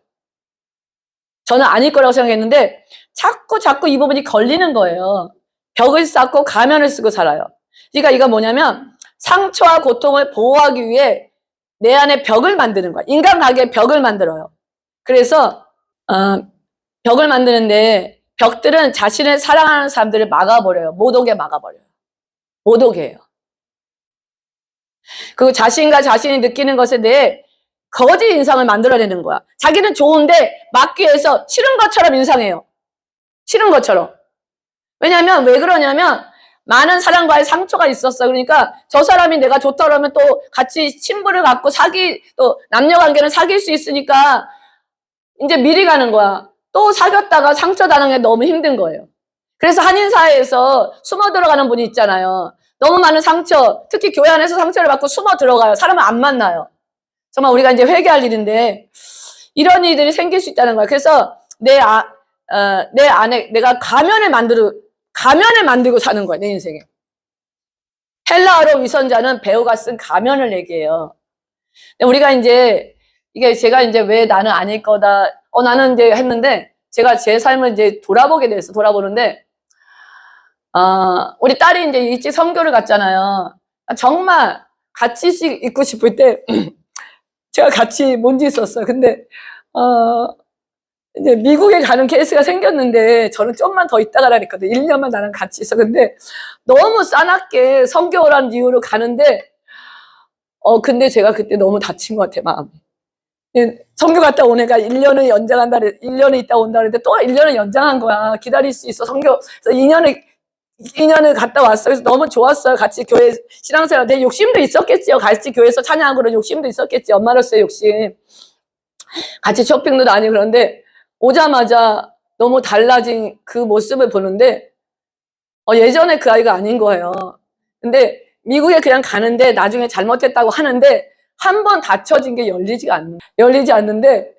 [SPEAKER 1] 저는 아닐 거라고 생각했는데 자꾸 이 부분이 걸리는 거예요. 벽을 쌓고 가면을 쓰고 살아요. 그러니까 이거 뭐냐면 상처와 고통을 보호하기 위해 내 안에 벽을 만드는 거야. 인간관계에 벽을 만들어요. 그래서 벽을 만드는데 벽들은 자신을 사랑하는 사람들을 막아버려요. 못 오게 막아버려요. 못 오게 해요. 그리고 자신과 자신이 느끼는 것에 대해 거짓 인상을 만들어내는 거야. 자기는 좋은데 막기 위해서 싫은 것처럼 인상해요. 싫은 것처럼. 왜냐면 왜 그러냐면 많은 사람과의 상처가 있었어. 그러니까 저 사람이 내가 좋다 그러면 또 같이 친분을 갖고 또 남녀관계는 사귈 수 있으니까 이제 미리 가는 거야. 또 사귀었다가 상처당한 게 너무 힘든 거예요. 그래서 한인사회에서 숨어 들어가는 분이 있잖아요. 너무 많은 상처, 특히 교회 안에서 상처를 받고 숨어 들어가요. 사람을 안 만나요. 정말 우리가 이제 회개할 일인데 이런 일들이 생길 수 있다는 거야. 그래서 내 안에 내가 가면을 만들고 사는 거야, 내 인생에. 헬라어로 위선자는 배우가 쓴 가면을 얘기해요. 우리가 이제 이게 제가 이제 왜 나는 아닐 거다. 나는 이제 했는데 제가 제 삶을 이제 돌아보는데 우리 딸이 이제 일찍 선교를 갔잖아요. 정말 같이 있고 싶을 때 제가 같이 못 있었어요. 근데 이제 미국에 가는 케이스가 생겼는데 저는 좀만 더 있다 가라 그랬거든요. 1년만 나랑 같이 있어. 근데 너무 싸납게 선교라는 이유로 가는데 근데 제가 그때 너무 다친 것 같아요, 마음이. 성교 갔다 온 애가 1년을 연장한다, 1년을 있다 온다 그랬는데 또 1년을 연장한 거야. 기다릴 수 있어. 성교. 그래서 2년을 갔다 왔어. 그래서 너무 좋았어요. 같이 교회 신앙생활. 내 욕심도 있었겠지요. 같이 교회에서 찬양하고 그런 욕심도 있었겠지. 엄마로서의 욕심. 같이 쇼핑도 다니고 그런데 오자마자 너무 달라진 그 모습을 보는데 예전에 그 아이가 아닌 거예요. 근데 미국에 그냥 가는데 나중에 잘못했다고 하는데 한 번 닫혀진 게 열리지 않는데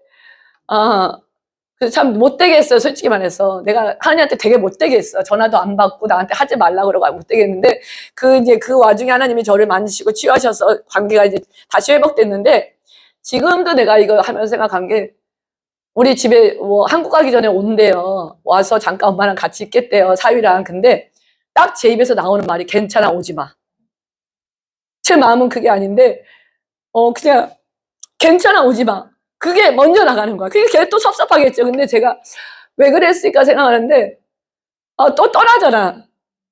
[SPEAKER 1] 그래서 참 못되게 했어요. 솔직히 말해서 내가 하나님한테 되게 못되게 했어. 전화도 안 받고 나한테 하지 말라고 그러고 못되게 했는데 그 와중에 하나님이 저를 만지시고 치유하셔서 관계가 이제 다시 회복됐는데 지금도 내가 이거 하면서 생각한 게 우리 집에 뭐 한국 가기 전에 온대요. 와서 잠깐 엄마랑 같이 있겠대요. 사위랑. 근데 딱 제 입에서 나오는 말이 괜찮아 오지 마. 제 마음은 그게 아닌데 그냥 괜찮아 오지 마. 그게 먼저 나가는 거야. 그게 걔 또 섭섭하겠죠. 근데 제가 왜 그랬을까 생각하는데 또 떠나잖아.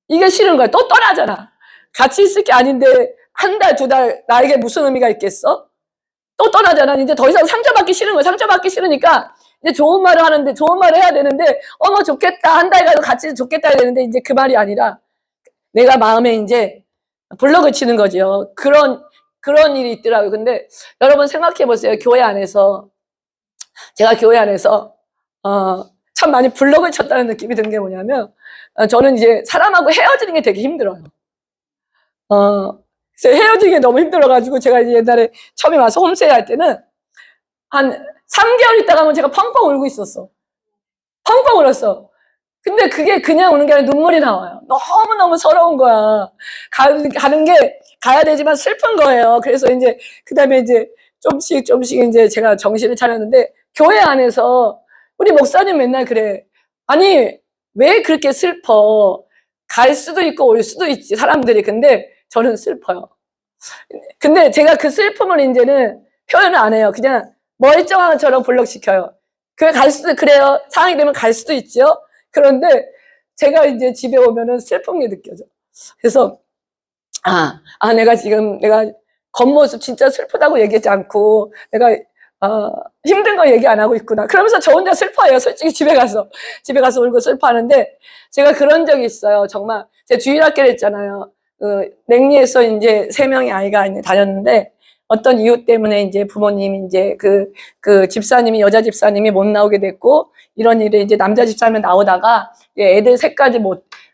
[SPEAKER 1] 이게 싫은 거야. 또 떠나잖아. 같이 있을 게 아닌데 한 달, 두 달 나에게 무슨 의미가 있겠어? 또 떠나잖아. 이제 더 이상 상처받기 싫은 거야. 상처받기 싫으니까 이제 좋은 말을 하는데 좋은 말을 해야 되는데 어머 좋겠다. 한 달 가도 같이 좋겠다 해야 되는데 이제 그 말이 아니라 내가 마음에 이제 블럭을 치는 거죠. 그런 일이 있더라고요. 근데 여러분 생각해 보세요. 제가 교회 안에서 참 많이 블럭을 쳤다는 느낌이 드는 게 뭐냐면 저는 이제 사람하고 헤어지는 게 되게 힘들어요. 그래서 헤어지는 게 너무 힘들어가지고 제가 이제 옛날에 처음에 와서 홈스테이 할 때는 한 3개월 있다가 하면 제가 펑펑 울고 있었어. 펑펑 울었어. 근데 그게 그냥 우는 게 아니라 눈물이 나와요. 너무너무 서러운 거야. 가는 게 가야 되지만 슬픈 거예요. 그래서 이제 그다음에 이제 조금씩 이제 제가 정신을 차렸는데 교회 안에서 우리 목사님 맨날 그래. 아니 왜 그렇게 슬퍼? 갈 수도 있고 올 수도 있지 사람들이. 근데 저는 슬퍼요. 근데 제가 그 슬픔을 이제는 표현을 안 해요. 그냥 멀쩡한 것처럼 블럭시켜요. 교회 갈 수도 그래요. 상황이 되면 갈 수도 있죠. 그런데 제가 이제 집에 오면은 슬픈 게 느껴져. 그래서 내가 겉모습 진짜 슬프다고 얘기하지 않고 내가 힘든 거 얘기 안 하고 있구나. 그러면서 저 혼자 슬퍼해요. 솔직히 집에 가서 울고 슬퍼하는데 제가 그런 적이 있어요. 정말 제 주일학교를 했잖아요. 랭리에서 이제 3명의 아이가 이제 다녔는데 어떤 이유 때문에 이제 부모님이 이제 그 집사님이 여자 집사님이 못 나오게 됐고 이런 일에 이제 남자 집사님이 나오다가 애들 셋까지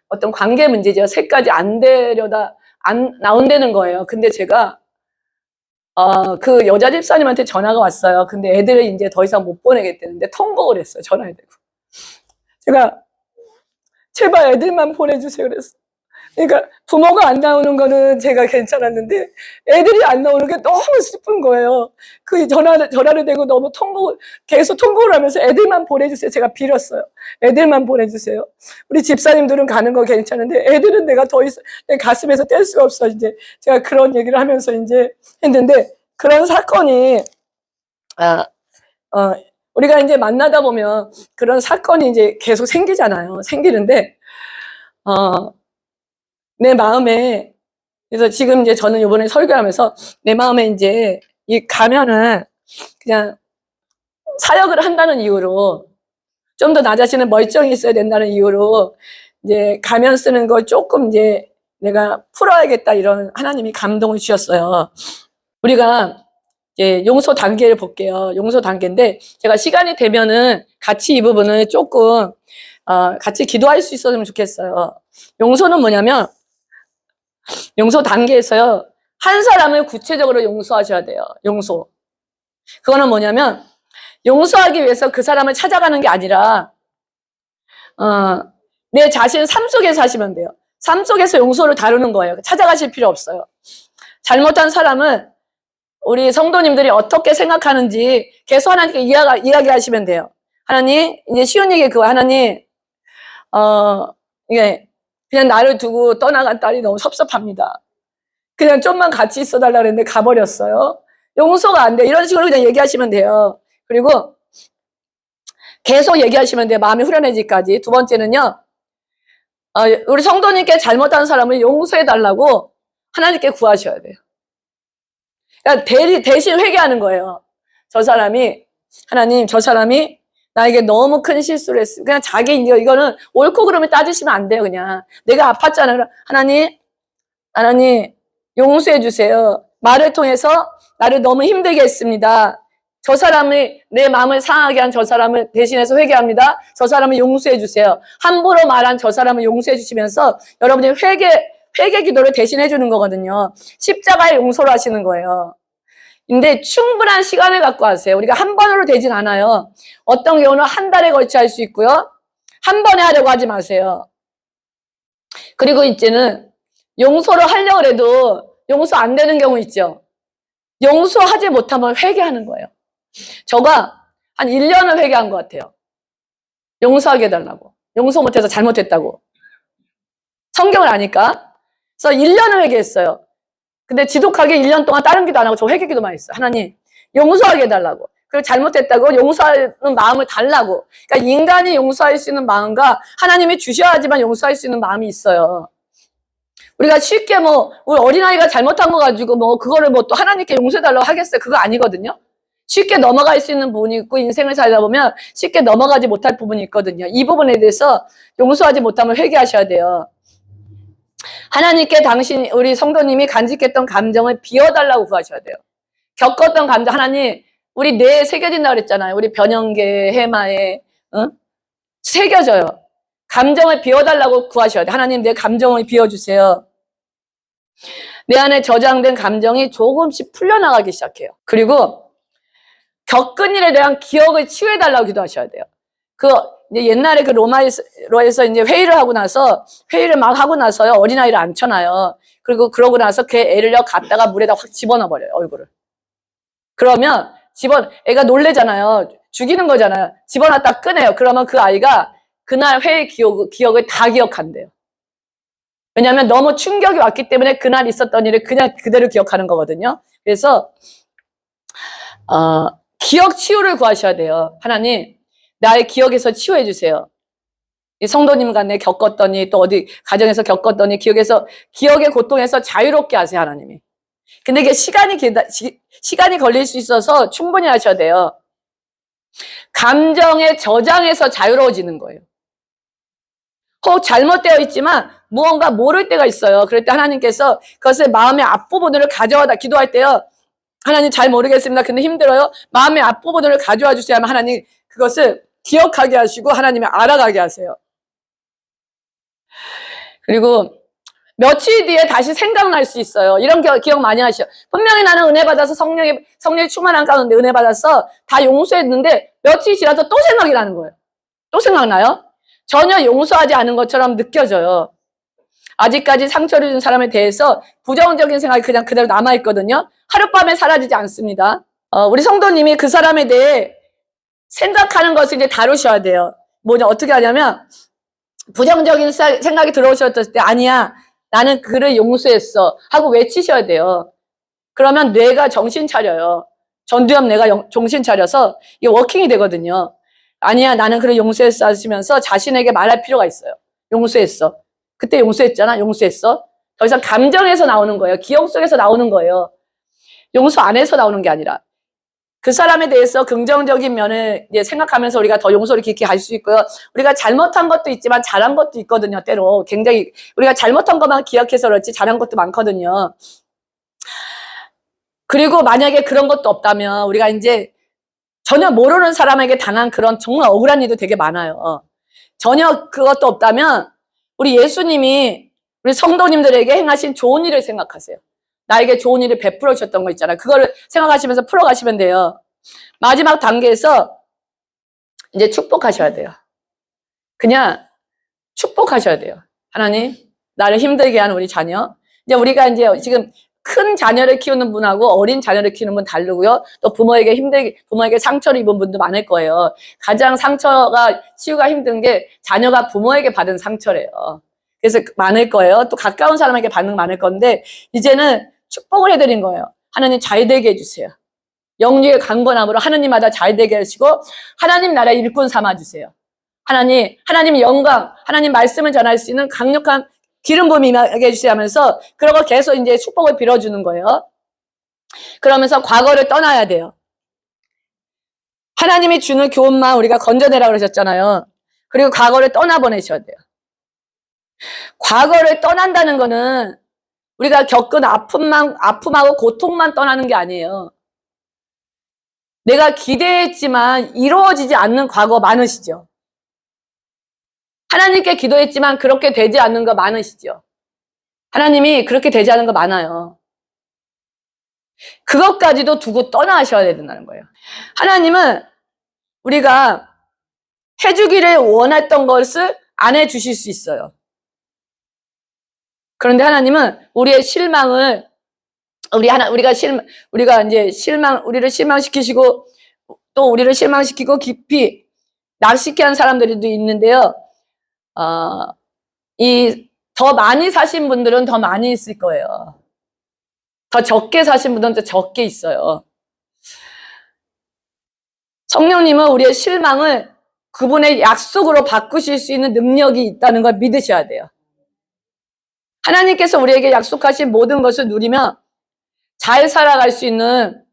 [SPEAKER 1] 어떤 관계 문제죠. 셋까지 안 나온다는 거예요. 근데 제가 그 여자 집사님한테 전화가 왔어요. 근데 애들을 이제 더 이상 못 보내겠다는데 통곡을 했어요. 전화를 대고. 제가 제발 애들만 보내주세요 그랬어. 그러니까 부모가 안 나오는 거는 제가 괜찮았는데 애들이 안 나오는 게 너무 슬픈 거예요. 그 전화를 대고 너무 계속 통곡을 하면서 애들만 보내주세요. 제가 빌었어요. 애들만 보내주세요. 우리 집사님들은 가는 거 괜찮은데 애들은 내가 더 이상 내 가슴에서 뗄 수가 없어. 이제 제가 그런 얘기를 하면서 이제 했는데 그런 사건이 우리가 이제 만나다 보면 그런 사건이 이제 계속 생기잖아요. 생기는데 내 마음에 그래서 지금 이제 저는 이번에 설교하면서 내 마음에 이제 가면은 그냥 사역을 한다는 이유로 좀 더 나 자신은 멀쩡히 있어야 된다는 이유로 이제 가면 쓰는 걸 조금 이제 내가 풀어야겠다 이런 하나님이 감동을 주셨어요. 우리가 이제 용서 단계를 볼게요. 용서 단계인데 제가 시간이 되면은 같이 이 부분을 조금 같이 기도할 수 있었으면 좋겠어요. 용서는 뭐냐면 용서 단계에서요. 한 사람을 구체적으로 용서하셔야 돼요. 용서. 그거는 뭐냐면 용서하기 위해서 그 사람을 찾아가는 게 아니라 내 자신 삶 속에서 하시면 돼요. 삶 속에서 용서를 다루는 거예요. 찾아가실 필요 없어요. 잘못한 사람은 우리 성도님들이 어떻게 생각하는지 계속 하나님께 이야기하시면 돼요. 하나님, 이제 쉬운 얘기 그거 하나님, 이게 그냥 나를 두고 떠나간 딸이 너무 섭섭합니다. 그냥 좀만 같이 있어달라 그랬는데 가버렸어요. 용서가 안 돼. 이런 식으로 그냥 얘기하시면 돼요. 그리고 계속 얘기하시면 돼요. 마음이 후련해지기까지. 두 번째는요. 우리 성도님께 잘못한 사람을 용서해달라고 하나님께 구하셔야 돼요. 그러니까 대신 회개하는 거예요. 하나님, 저 사람이 나에게 너무 큰 실수를 했어. 그냥 자기, 이거는 옳고 그름을 따지시면 안 돼요, 그냥. 내가 아팠잖아요. 하나님, 용서해 주세요. 말을 통해서 나를 너무 힘들게 했습니다. 저 사람이, 내 마음을 상하게 한 저 사람을 대신해서 회개합니다. 저 사람을 용서해 주세요. 함부로 말한 저 사람을 용서해 주시면서 여러분이 회개 기도를 대신해 주는 거거든요. 십자가의 용서를 하시는 거예요. 근데 충분한 시간을 갖고 하세요. 우리가 한 번으로 되진 않아요. 어떤 경우는 한 달에 걸쳐 할 수 있고요. 한 번에 하려고 하지 마세요. 그리고 이제는 용서를 하려고 해도 용서 안 되는 경우 있죠. 용서하지 못하면 회개하는 거예요. 저가 한 1년을 회개한 것 같아요. 용서하게 해달라고. 용서 못해서 잘못했다고. 성경을 아니까. 그래서 1년을 회개했어요. 근데 지독하게 1년 동안 다른 기도 안 하고 저 회개 기도만 했어요. 하나님, 용서하게 해달라고. 그리고 잘못했다고 용서하는 마음을 달라고. 그러니까 인간이 용서할 수 있는 마음과 하나님이 주셔야지만 용서할 수 있는 마음이 있어요. 우리가 쉽게 우리 어린아이가 잘못한 거 가지고 그거를 또 하나님께 용서해달라고 하겠어요. 그거 아니거든요. 쉽게 넘어갈 수 있는 부분이 있고 인생을 살다 보면 쉽게 넘어가지 못할 부분이 있거든요. 이 부분에 대해서 용서하지 못하면 회개하셔야 돼요. 하나님께 우리 성도님이 간직했던 감정을 비워달라고 구하셔야 돼요. 겪었던 감정, 하나님, 우리 뇌에 새겨진다고 그랬잖아요. 우리 변형계, 해마에, 새겨져요. 감정을 비워달라고 구하셔야 돼요. 하나님, 내 감정을 비워주세요. 내 안에 저장된 감정이 조금씩 풀려나가기 시작해요. 그리고 겪은 일에 대한 기억을 치유해달라고 기도하셔야 돼요. 이제 옛날에 로마에서 이제 회의를 막 하고 나서요, 어린아이를 앉혀놔요. 그러고 나서 걔 애를 갖다가 물에다 확 집어넣어버려요, 얼굴을. 그러면 애가 놀래잖아요. 죽이는 거잖아요. 집어넣었다 꺼내요. 그러면 그 아이가 그날 회의 기억을 다 기억한대요. 왜냐하면 너무 충격이 왔기 때문에 그날 있었던 일을 그냥 그대로 기억하는 거거든요. 그래서, 기억 치유를 구하셔야 돼요. 하나님, 나의 기억에서 치유해 주세요. 이 성도님 간에 겪었더니 또 어디 가정에서 겪었더니 기억의 고통에서 자유롭게 하세요, 하나님이. 근데 이게 시간이 걸릴 수 있어서 충분히 하셔야 돼요. 감정의 저장에서 자유로워지는 거예요. 혹 잘못되어 있지만 무언가 모를 때가 있어요. 그럴 때 하나님께서 그것을 마음의 앞부분을 가져와다 기도할 때요. 하나님 잘 모르겠습니다. 근데 힘들어요. 마음의 앞부분을 가져와 주세요 하면 하나님 그것을 기억하게 하시고 하나님이 알아가게 하세요. 그리고 며칠 뒤에 다시 생각날 수 있어요. 이런 기억 많이 하시죠. 분명히 나는 은혜 받아서 성령이 충만한 가운데 은혜 받아서 다 용서했는데 며칠 지나서 또 생각이 나는 거예요. 또 생각나요? 전혀 용서하지 않은 것처럼 느껴져요. 아직까지 상처를 준 사람에 대해서 부정적인 생각이 그냥 그대로 남아있거든요. 하룻밤에 사라지지 않습니다. 우리 성도님이 그 사람에 대해 생각하는 것을 이제 다루셔야 돼요. 어떻게 하냐면, 부정적인 생각이 들어오셨을 때, 아니야, 나는 그를 용서했어. 하고 외치셔야 돼요. 그러면 뇌가 정신 차려요. 전두엽 뇌가 정신 차려서 이게 워킹이 되거든요. 아니야, 나는 그를 용서했어. 하시면서 자신에게 말할 필요가 있어요. 용서했어. 그때 용서했잖아. 용서했어. 더 이상 감정에서 나오는 거예요. 기억 속에서 나오는 거예요. 용서 안에서 나오는 게 아니라. 그 사람에 대해서 긍정적인 면을 이제 생각하면서 우리가 더 용서를 깊게 할 수 있고요. 우리가 잘못한 것도 있지만 잘한 것도 있거든요. 때로 굉장히 우리가 잘못한 것만 기억해서 그렇지 잘한 것도 많거든요. 그리고 만약에 그런 것도 없다면 우리가 이제 전혀 모르는 사람에게 당한 그런 정말 억울한 일도 되게 많아요. 전혀 그것도 없다면 우리 예수님이 우리 성도님들에게 행하신 좋은 일을 생각하세요. 나에게 좋은 일을 베풀어 주셨던 거 있잖아요. 그거를 생각하시면서 풀어가시면 돼요. 마지막 단계에서 이제 축복하셔야 돼요. 그냥 축복하셔야 돼요. 하나님, 나를 힘들게 하는 우리 자녀. 이제 우리가 이제 지금 큰 자녀를 키우는 분하고 어린 자녀를 키우는 분 다르고요. 또 부모에게 상처를 입은 분도 많을 거예요. 가장 치유가 힘든 게 자녀가 부모에게 받은 상처래요. 그래서 많을 거예요. 또 가까운 사람에게 받는 많을 건데, 이제는 축복을 해드린 거예요. 하나님 잘 되게 해주세요. 영육의 강건함으로 하느님마다 잘 되게 하시고 하나님 나라의 일꾼 삼아주세요. 하나님 영광, 하나님 말씀을 전할 수 있는 강력한 기름 부음이 임하게 해주세요 하면서 그러고 계속 이제 축복을 빌어주는 거예요. 그러면서 과거를 떠나야 돼요. 하나님이 주는 교훈만 우리가 건져내라 그러셨잖아요. 그리고 과거를 떠나보내셔야 돼요. 과거를 떠난다는 거는 우리가 겪은 아픔하고 고통만 떠나는 게 아니에요. 내가 기대했지만 이루어지지 않는 과거 많으시죠? 하나님께 기도했지만 그렇게 되지 않는 거 많으시죠? 하나님이 그렇게 되지 않은 거 많아요. 그것까지도 두고 떠나셔야 된다는 거예요. 하나님은 우리가 해주기를 원했던 것을 안 해주실 수 있어요. 그런데 하나님은 우리의 실망을 우리를 실망시키시고 또 우리를 실망시키고 깊이 낚시케 한 사람들도 있는데요. 더 많이 사신 분들은 더 많이 있을 거예요. 더 적게 사신 분들은 더 적게 있어요. 성령님은 우리의 실망을 그분의 약속으로 바꾸실 수 있는 능력이 있다는 걸 믿으셔야 돼요. 하나님께서 우리에게 약속하신 모든 것을 누리면 잘 살아갈 수 있는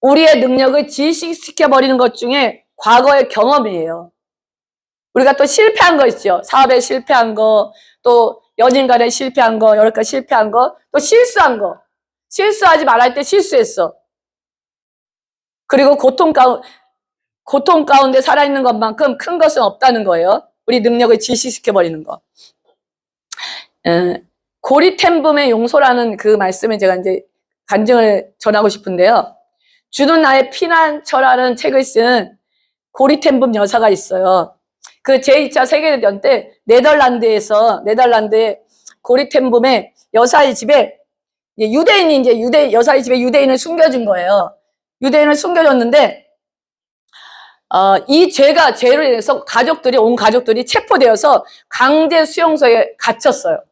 [SPEAKER 1] 우리의 능력을 질식시켜버리는 것 중에 과거의 경험이에요. 우리가 또 실패한 거 있죠. 사업에 실패한 거, 또 연인 간에 실패한 거, 여러 가지 실패한 거, 또 실수한 거. 실수하지 말할 때 실수했어. 그리고 고통 가운데 살아있는 것만큼 큰 것은 없다는 거예요. 우리 능력을 질식시켜버리는 거. 고리템붐의 용서라는 그 말씀을 제가 이제 간증을 전하고 싶은데요. 주는 나의 피난처라는 책을 쓴 고리템붐 여사가 있어요. 그 제2차 세계대전 때 네덜란드의 고리템붐의 여사의 집에 여사의 집에 유대인을 숨겨준 거예요. 유대인을 숨겨줬는데, 이 죄로 인해서 온 가족들이 체포되어서 강제 수용소에 갇혔어요.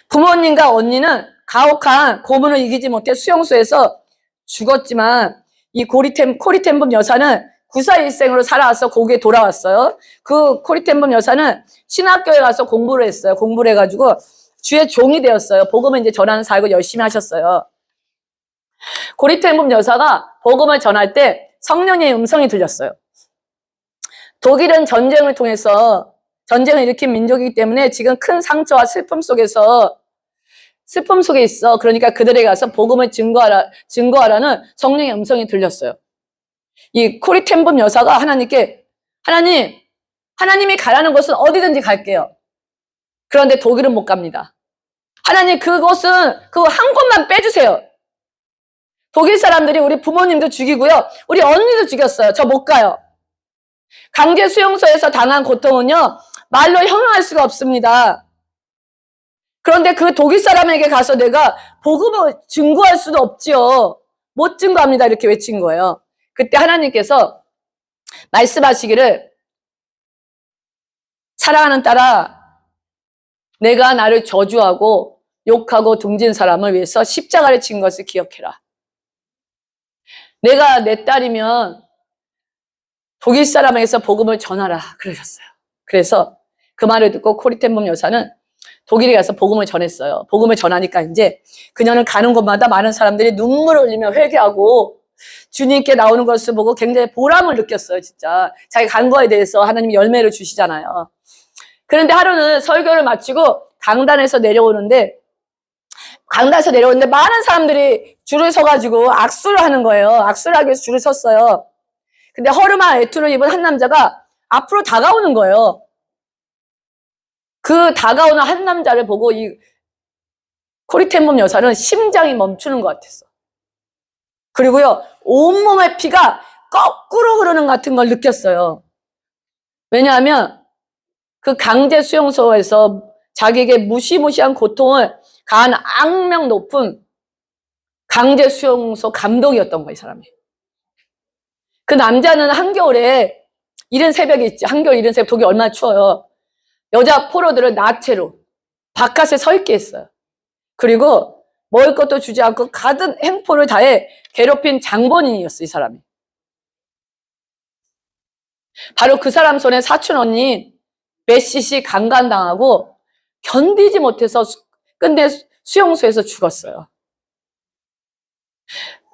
[SPEAKER 1] 부모님과 언니는 가혹한 고문을 이기지 못해 수용소에서 죽었지만 이 코리텐붐 여사는 구사일생으로 살아와서 거기에 돌아왔어요. 그 코리텐붐 여사는 신학교에 가서 공부를 했어요. 공부를 해가지고 주의 종이 되었어요. 복음을 이제 전하는 사역을 열심히 하셨어요. 고리텐붐 여사가 복음을 전할 때 성령의 음성이 들렸어요. 독일은 전쟁을 일으킨 민족이기 때문에 지금 큰 상처와 슬픔 속에 있어. 그러니까 그들에게 가서 복음을 증거하라는 성령의 음성이 들렸어요. 이 코리텐붐 여사가 하나님이 가라는 곳은 어디든지 갈게요. 그런데 독일은 못 갑니다. 하나님, 그거 한 곳만 빼주세요. 독일 사람들이 우리 부모님도 죽이고요. 우리 언니도 죽였어요. 저 못 가요. 강제 수용소에서 당한 고통은요, 말로 형용할 수가 없습니다. 그런데 그 독일 사람에게 가서 내가 복음을 증거할 수도 없지요. 못 증거합니다. 이렇게 외친 거예요. 그때 하나님께서 말씀하시기를, 사랑하는 딸아, 내가 나를 저주하고 욕하고 등진 사람을 위해서 십자가를 친 것을 기억해라. 내가 내 딸이면 독일 사람에게서 복음을 전하라 그러셨어요. 그래서 그 말을 듣고 코리텐붐 여사는 독일에 가서 복음을 전했어요. 복음을 전하니까 이제 그녀는 가는 곳마다 많은 사람들이 눈물을 흘리며 회개하고 주님께 나오는 것을 보고 굉장히 보람을 느꼈어요. 진짜 자기 간 거에 대해서 하나님이 열매를 주시잖아요. 그런데 하루는 설교를 마치고 강단에서 내려오는데 많은 사람들이 줄을 서가지고 악수를 하는 거예요. 악수를 하기 위해서 줄을 섰어요. 근데 허름한 외투를 입은 한 남자가 앞으로 다가오는 거예요. 그 다가오는 한 남자를 보고 이 코리텐붐 여사는 심장이 멈추는 것 같았어. 그리고요, 온몸의 피가 거꾸로 흐르는 것 같은 걸 느꼈어요. 왜냐하면 그 강제 수용소에서 자기에게 무시무시한 고통을 가한 악명 높은 강제 수용소 감독이었던 거예요, 이 사람이. 그 남자는 한겨울에 이른 새벽에 있지. 한겨울 이른 새벽 독일 얼마나 추워요. 여자 포로들을 나체로 바깥에 서 있게 했어요. 그리고 먹을 것도 주지 않고 가득 행포를 다해 괴롭힌 장본인이었어요, 이 사람이. 바로 그 사람 손에 사촌 언니 메시시 강간당하고 견디지 못해서 끝내 수용소에서 죽었어요.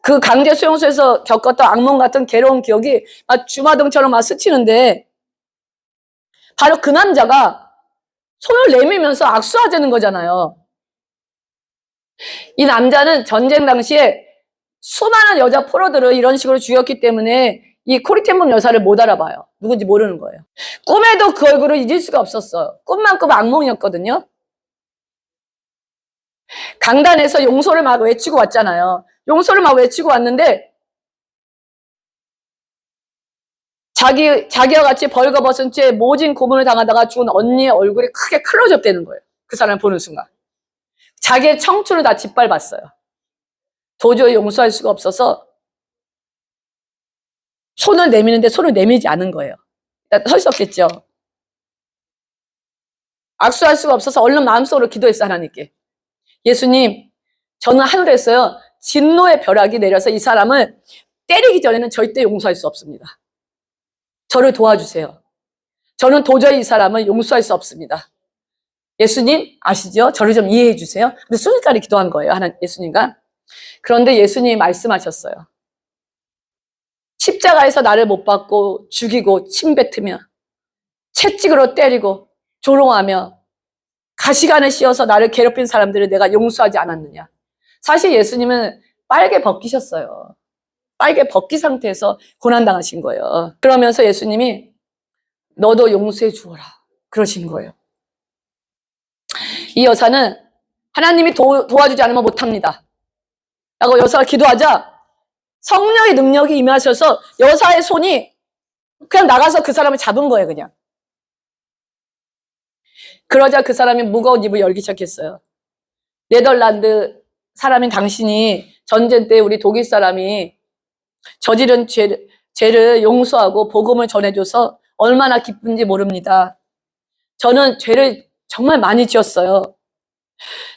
[SPEAKER 1] 그 강제 수용소에서 겪었던 악몽 같은 괴로운 기억이 막 주마등처럼 막 스치는데 바로 그 남자가 손을 내밀면서 악수하자는 거잖아요. 이 남자는 전쟁 당시에 수많은 여자 포로들을 이런 식으로 죽였기 때문에 이 코리텐범 여사를 못 알아봐요. 누군지 모르는 거예요. 꿈에도 그 얼굴을 잊을 수가 없었어요. 꿈만큼 악몽이었거든요. 강단에서 용서를 막 외치고 왔잖아요. 용서를 막 외치고 왔는데 자기와 같이 벌거벗은 채 모진 고문을 당하다가 죽은 언니의 얼굴이 크게 클로즈업 되는 거예요. 그 사람을 보는 순간. 자기의 청춘을 다 짓밟았어요. 도저히 용서할 수가 없어서 손을 내미는데 손을 내밀지 않은 거예요. 할 수 없겠죠. 악수할 수가 없어서 얼른 마음속으로 기도했어, 하나님께. 예수님, 저는 하늘에서요, 진노의 벼락이 내려서 이 사람을 때리기 전에는 절대 용서할 수 없습니다. 저를 도와주세요. 저는 도저히 이 사람을 용서할 수 없습니다. 예수님, 아시죠? 저를 좀 이해해 주세요. 근데 순식간에 기도한 거예요, 예수님과. 그런데 예수님이 말씀하셨어요. 십자가에서 나를 못 박고 죽이고 침뱉으며 채찍으로 때리고 조롱하며 가시관을 씌워서 나를 괴롭힌 사람들을 내가 용서하지 않았느냐. 사실 예수님은 빨개 벗기셨어요. 빨개 벗기 상태에서 고난당하신 거예요. 그러면서 예수님이 너도 용서해 주어라 그러신 거예요. 이 여사는 하나님이 도와주지 않으면 못합니다 라고 여사가 기도하자 성령의 능력이 임하셔서 여사의 손이 그냥 나가서 그 사람을 잡은 거예요. 그냥. 그러자 그 사람이 무거운 입을 열기 시작했어요. 네덜란드 사람인 당신이 전쟁 때 우리 독일 사람이 저지른 죄를 용서하고 복음을 전해줘서 얼마나 기쁜지 모릅니다. 저는 죄를 정말 많이 지었어요.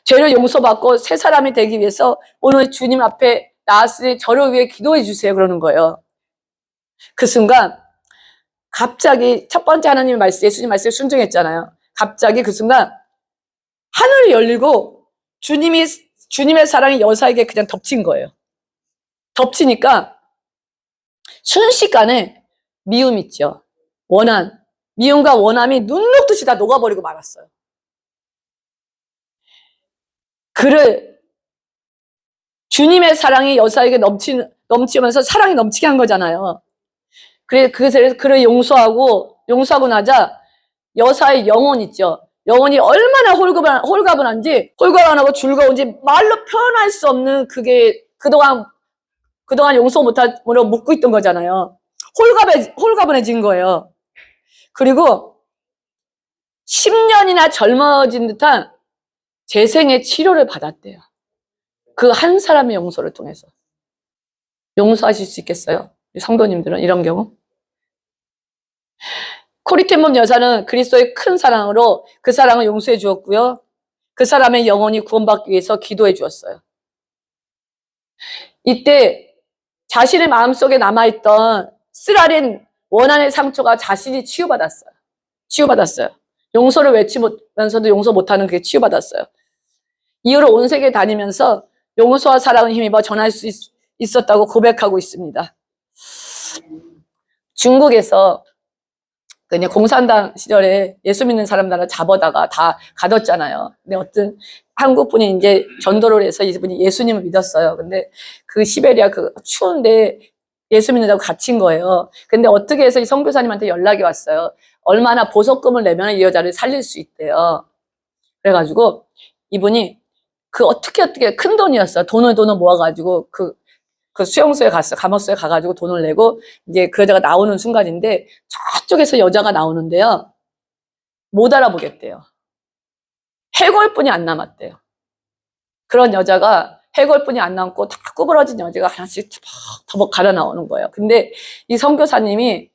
[SPEAKER 1] 죄를 용서받고 새 사람이 되기 위해서 오늘 주님 앞에 나왔으니 저를 위해 기도해 주세요 그러는 거예요. 그 순간 갑자기 첫 번째 하나님의 말씀, 예수님 말씀에 순종했잖아요. 갑자기 그 순간 하늘이 열리고 주님의 사랑이 여사에게 그냥 덮친 거예요. 덮치니까 순식간에 미움 있죠. 미움과 원함이 눈 녹듯이 다 녹아버리고 말았어요. 주님의 사랑이 여사에게 넘치면서 사랑이 넘치게 한 거잖아요. 그래서 그를 용서하고 나자 여사의 영혼 있죠. 영혼이 얼마나 홀가분한지, 홀가분하고 즐거운지 말로 표현할 수 없는 그게 그동안 용서 못하므로 묻고 있던 거잖아요. 홀가분해진 거예요. 그리고 10년이나 젊어진 듯한 재생의 치료를 받았대요. 그 한 사람의 용서를 통해서. 용서하실 수 있겠어요? 성도님들은 이런 경우? 코리텐범 여사는 그리스도의 큰 사랑으로 그 사랑을 용서해 주었고요. 그 사람의 영혼이 구원받기 위해서 기도해 주었어요. 이때 자신의 마음속에 남아있던 쓰라린 원한의 상처가 자신이 치유받았어요. 용서를 외치면서도 용서 못하는 그게 치유받았어요. 이후로 온 세계 다니면서 용서와 사랑을 힘입어 전할 수 있었다고 고백하고 있습니다. 중국에서 그냥 공산당 시절에 예수 믿는 사람들을 잡아다가 다 가뒀잖아요. 근데 어떤 한국 분이 이제 전도를 해서 이분이 예수님을 믿었어요. 근데 그 시베리아 그 추운데 예수 믿는다고 갇힌 거예요. 근데 어떻게 해서 이 선교사님한테 연락이 왔어요. 얼마나 보석금을 내면 이 여자를 살릴 수 있대요. 그래가지고 이분이 어떻게 큰 돈이었어요. 돈을 모아가지고 그 수용소에 갔어요. 감옥소에 가가지고 돈을 내고 이제 그 여자가 나오는 순간인데 저쪽에서 여자가 나오는데요. 못 알아보겠대요. 해골뿐이 안 남았대요. 그런 여자가 해골뿐이 안 남고 다 구부러진 여자가 하나씩 터벅 갈아 나오는 거예요. 근데 이 선교사님이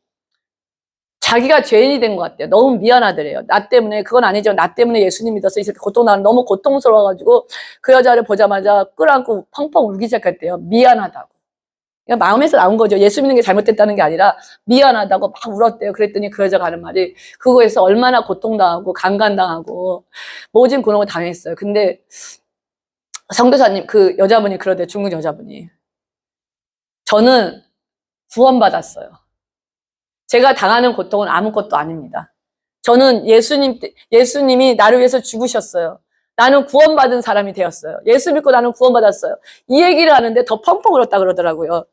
[SPEAKER 1] 자기가 죄인이 된 것 같아요. 너무 미안하더래요. 나 때문에, 그건 아니죠. 나 때문에 예수님 믿어서 이렇게 나는 너무 고통스러워가지고 그 여자를 보자마자 끌어안고 펑펑 울기 시작했대요. 미안하다고. 그러니까 마음에서 나온 거죠. 예수 믿는 게 잘못됐다는 게 아니라 미안하다고 막 울었대요. 그랬더니 그 여자가 하는 말이 그거에서 얼마나 고통당하고 강간당하고 모진 고통을 당했어요. 근데 선교사님, 그 여자분이 그러대요. 중국 여자분이. 저는 구원받았어요. 제가 당하는 고통은 아무것도 아닙니다. 저는 예수님이 나를 위해서 죽으셨어요. 나는 구원받은 사람이 되었어요. 예수 믿고 나는 구원받았어요. 이 얘기를 하는데 더 펑펑 울었다 그러더라고요.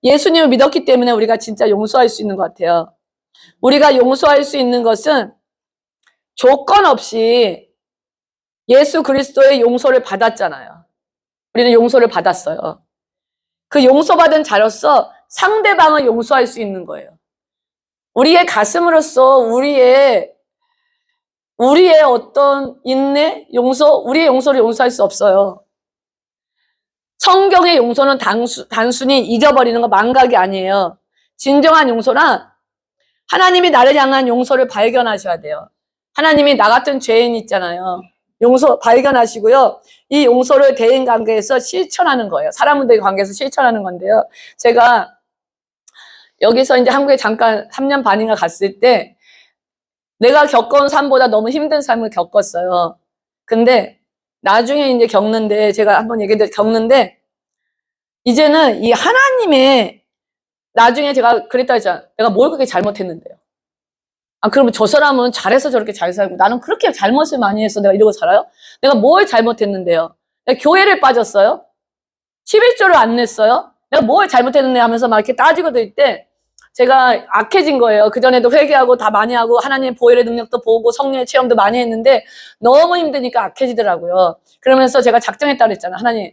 [SPEAKER 1] 예수님을 믿었기 때문에 우리가 진짜 용서할 수 있는 것 같아요. 우리가 용서할 수 있는 것은 조건 없이 예수 그리스도의 용서를 받았잖아요. 우리는 용서를 받았어요. 그 용서받은 자로서 상대방을 용서할 수 있는 거예요. 우리의 가슴으로서 우리의 어떤 인내, 우리의 용서를 용서할 수 없어요. 성경의 용서는 단순히 잊어버리는 거, 망각이 아니에요. 진정한 용서란 하나님이 나를 향한 용서를 발견하셔야 돼요. 하나님이 나 같은 죄인 있잖아요. 용서 발견하시고요. 이 용서를 대인 관계에서 실천하는 거예요. 사람들의 관계에서 실천하는 건데요. 제가 여기서 이제 한국에 잠깐 3년 반인가 갔을 때 내가 겪어온 삶보다 너무 힘든 삶을 겪었어요. 근데 나중에 이제 겪는데, 제가 한번 얘기해도 겪는데, 이제는 이 하나님의, 나중에 제가 그랬다 했잖아요. 내가 뭘 그렇게 잘못했는데요. 아, 그러면 저 사람은 잘해서 저렇게 잘 살고 나는 그렇게 잘못을 많이 해서 내가 이러고 살아요? 내가 뭘 잘못했는데요? 내가 교회를 빠졌어요? 11조를 안 냈어요? 내가 뭘 잘못했는데 하면서 막 이렇게 따지고 들 때 제가 악해진 거예요. 그전에도 회개하고 다 많이 하고 하나님의 보혈의 능력도 보고 성령의 체험도 많이 했는데 너무 힘드니까 악해지더라고요. 그러면서 제가 작정했다 그랬잖아요. 하나님,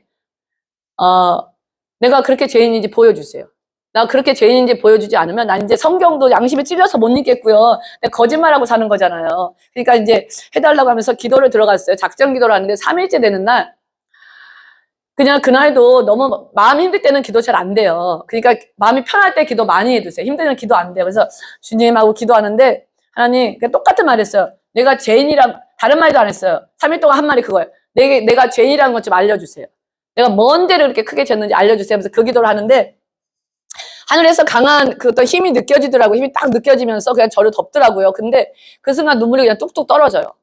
[SPEAKER 1] 내가 그렇게 죄인인지 보여주세요. 나 그렇게 죄인인지 보여주지 않으면 난 이제 성경도 양심에 찔려서 못 읽겠고요. 내가 거짓말하고 사는 거잖아요. 그러니까 이제 해달라고 하면서 기도를 들어갔어요. 작정 기도를 하는데 3일째 되는 날 그냥 그날도 너무 마음이 힘들 때는 기도 잘 안 돼요. 그러니까 마음이 편할 때 기도 많이 해두세요. 힘들 때는 기도 안 돼요. 그래서 주님하고 기도하는데 하나님 그냥 똑같은 말 했어요. 내가 죄인이란, 다른 말도 안 했어요. 3일 동안 한 말이 그거예요. 내가 죄인이라는 것 좀 알려주세요. 내가 뭔 죄를 그렇게 크게 졌는지 알려주세요. 그래서 그 기도를 하는데 하늘에서 강한 그 어떤 힘이 느껴지더라고요. 힘이 딱 느껴지면서 그냥 저를 덮더라고요. 근데 그 순간 눈물이 그냥 뚝뚝 떨어져요.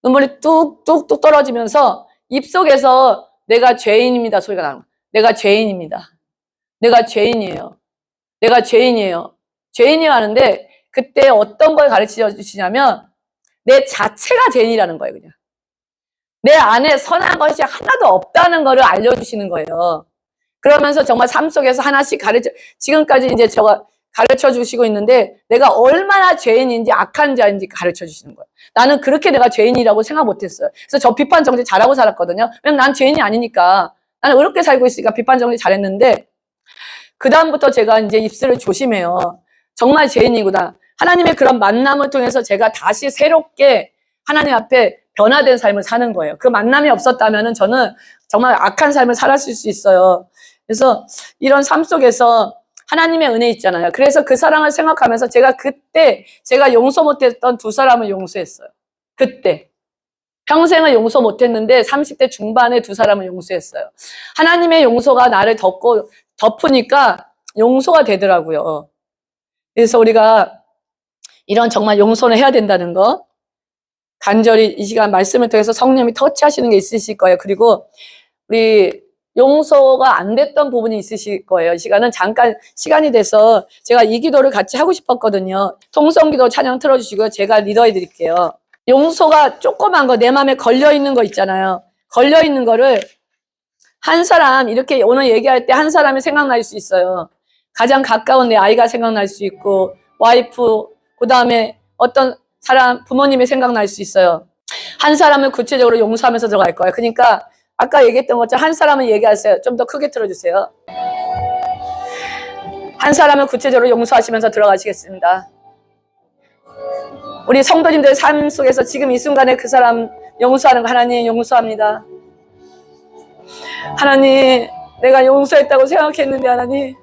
[SPEAKER 1] 눈물이 뚝뚝뚝 떨어지면서 입속에서 내가 죄인입니다 소리가 나는 거예요. 내가 죄인입니다. 내가 죄인이에요. 내가 죄인이에요. 죄인이에요 하는데 그때 어떤 걸 가르쳐 주시냐면 내 자체가 죄인이라는 거예요. 그냥 내 안에 선한 것이 하나도 없다는 거를 알려주시는 거예요. 그러면서 정말 삶 속에서 하나씩 지금까지 이제 제가 가르쳐 주시고 있는데 내가 얼마나 죄인인지 악한 자인지 가르쳐 주시는 거예요. 나는 그렇게 내가 죄인이라고 생각 못 했어요. 그래서 저 비판 정리 잘하고 살았거든요. 왜냐면 난 죄인이 아니니까. 나는 어렵게 살고 있으니까 비판 정리 잘했는데 그다음부터 제가 이제 입술을 조심해요. 정말 죄인이구나. 하나님의 그런 만남을 통해서 제가 다시 새롭게 하나님 앞에 변화된 삶을 사는 거예요. 그 만남이 없었다면은 저는 정말 악한 삶을 살았을 수 있어요. 그래서 이런 삶 속에서 하나님의 은혜 있잖아요. 그래서 그 사랑을 생각하면서 제가 용서 못했던 두 사람을 용서했어요. 그때. 평생을 용서 못했는데 30대 중반에 두 사람을 용서했어요. 하나님의 용서가 나를 덮으니까 용서가 되더라고요. 그래서 우리가 이런 정말 용서를 해야 된다는 거 간절히 이 시간 말씀을 통해서 성령이 터치하시는 게 있으실 거예요. 그리고 우리 용서가 안 됐던 부분이 있으실 거예요. 이 시간은 잠깐 시간이 돼서 제가 이 기도를 같이 하고 싶었거든요. 통성기도 찬양 틀어주시고요. 제가 리더해 드릴게요. 용서가 조그만 거, 내 마음에 걸려있는 거 있잖아요. 걸려있는 거를 한 사람, 이렇게 오늘 얘기할 때 한 사람이 생각날 수 있어요. 가장 가까운 내 아이가 생각날 수 있고, 와이프, 그 다음에 어떤 사람, 부모님이 생각날 수 있어요. 한 사람을 구체적으로 용서하면서 들어갈 거예요. 그러니까 아까 얘기했던 것처럼 한 사람을 얘기하세요. 좀 더 크게 틀어주세요. 한 사람을 구체적으로 용서하시면서 들어가시겠습니다. 우리 성도님들의 삶 속에서 지금 이 순간에 그 사람 용서하는 거 하나님 용서합니다. 하나님 내가 용서했다고 생각했는데 하나님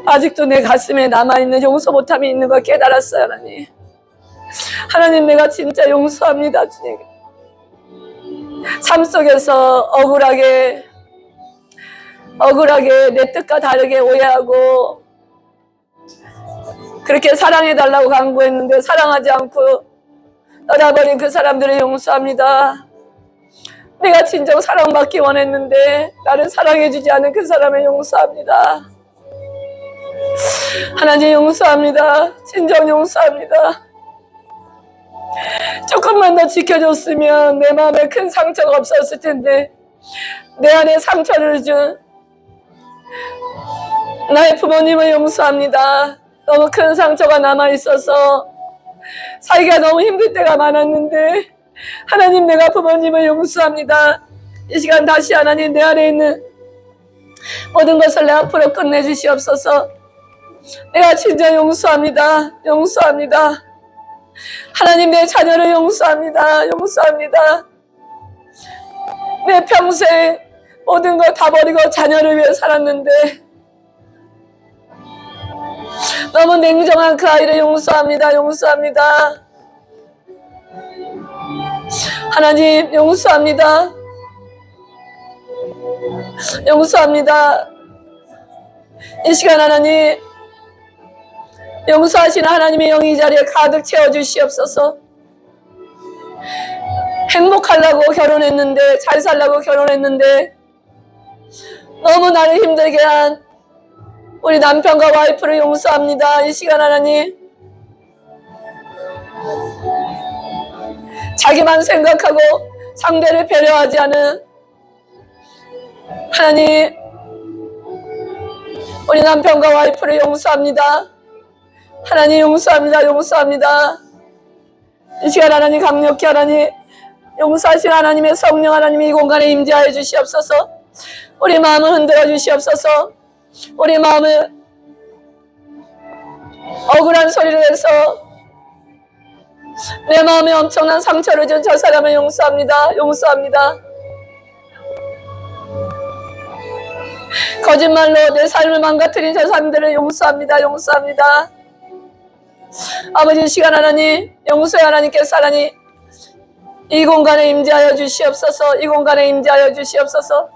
[SPEAKER 1] 아직도 내 가슴에 남아있는 용서 못함이 있는 걸 깨달았어요. 하나님 하나님 내가 진짜 용서합니다. 주님 삶 속에서 억울하게 내 뜻과 다르게 오해하고 그렇게 사랑해달라고 강구했는데 사랑하지 않고 떠나버린 그 사람들을 용서합니다. 내가 진정 사랑받기 원했는데 나를 사랑해주지 않은 그 사람을 용서합니다. 하나님 용서합니다. 진정 용서합니다. 조금만 더 지켜줬으면 내 마음에 큰 상처가 없었을 텐데 내 안에 상처를 준 나의 부모님을 용서합니다. 너무 큰 상처가 남아있어서 살기가 너무 힘들 때가 많았는데 하나님 내가 부모님을 용서합니다. 이 시간 다시 하나님 내 안에 있는 모든 것을 내 앞으로 끝내주시옵소서. 내가 진짜 용서합니다. 용서합니다. 하나님 내 자녀를 용서합니다. 용서합니다. 내 평생 모든 걸 다 버리고 자녀를 위해 살았는데 너무 냉정한 그 아이를 용서합니다. 용서합니다. 하나님 용서합니다. 용서합니다. 이 시간 하나님 용서하시는 하나님의 영이 이 자리에 가득 채워주시옵소서. 행복하려고 결혼했는데 잘 살려고 결혼했는데 너무 나를 힘들게 한 우리 남편과 와이프를 용서합니다. 이 시간 하나님 자기만 생각하고 상대를 배려하지 않은 하나님 우리 남편과 와이프를 용서합니다. 하나님 용서합니다. 용서합니다. 이 시간 하나님 강력히 하나님 용서하신 하나님의 성령 하나님이 이 공간에 임재하여 주시옵소서. 우리 마음을 흔들어 주시옵소서. 우리 마음을 억울한 소리를 해서 내 마음에 엄청난 상처를 준 저 사람을 용서합니다. 용서합니다. 거짓말로 내 삶을 망가뜨린 저 사람들을 용서합니다. 용서합니다. 아버지 시간 하나님 용서의 하나님께서 하나님 이 공간에 임재하여 주시옵소서. 이 공간에 임재하여 주시옵소서.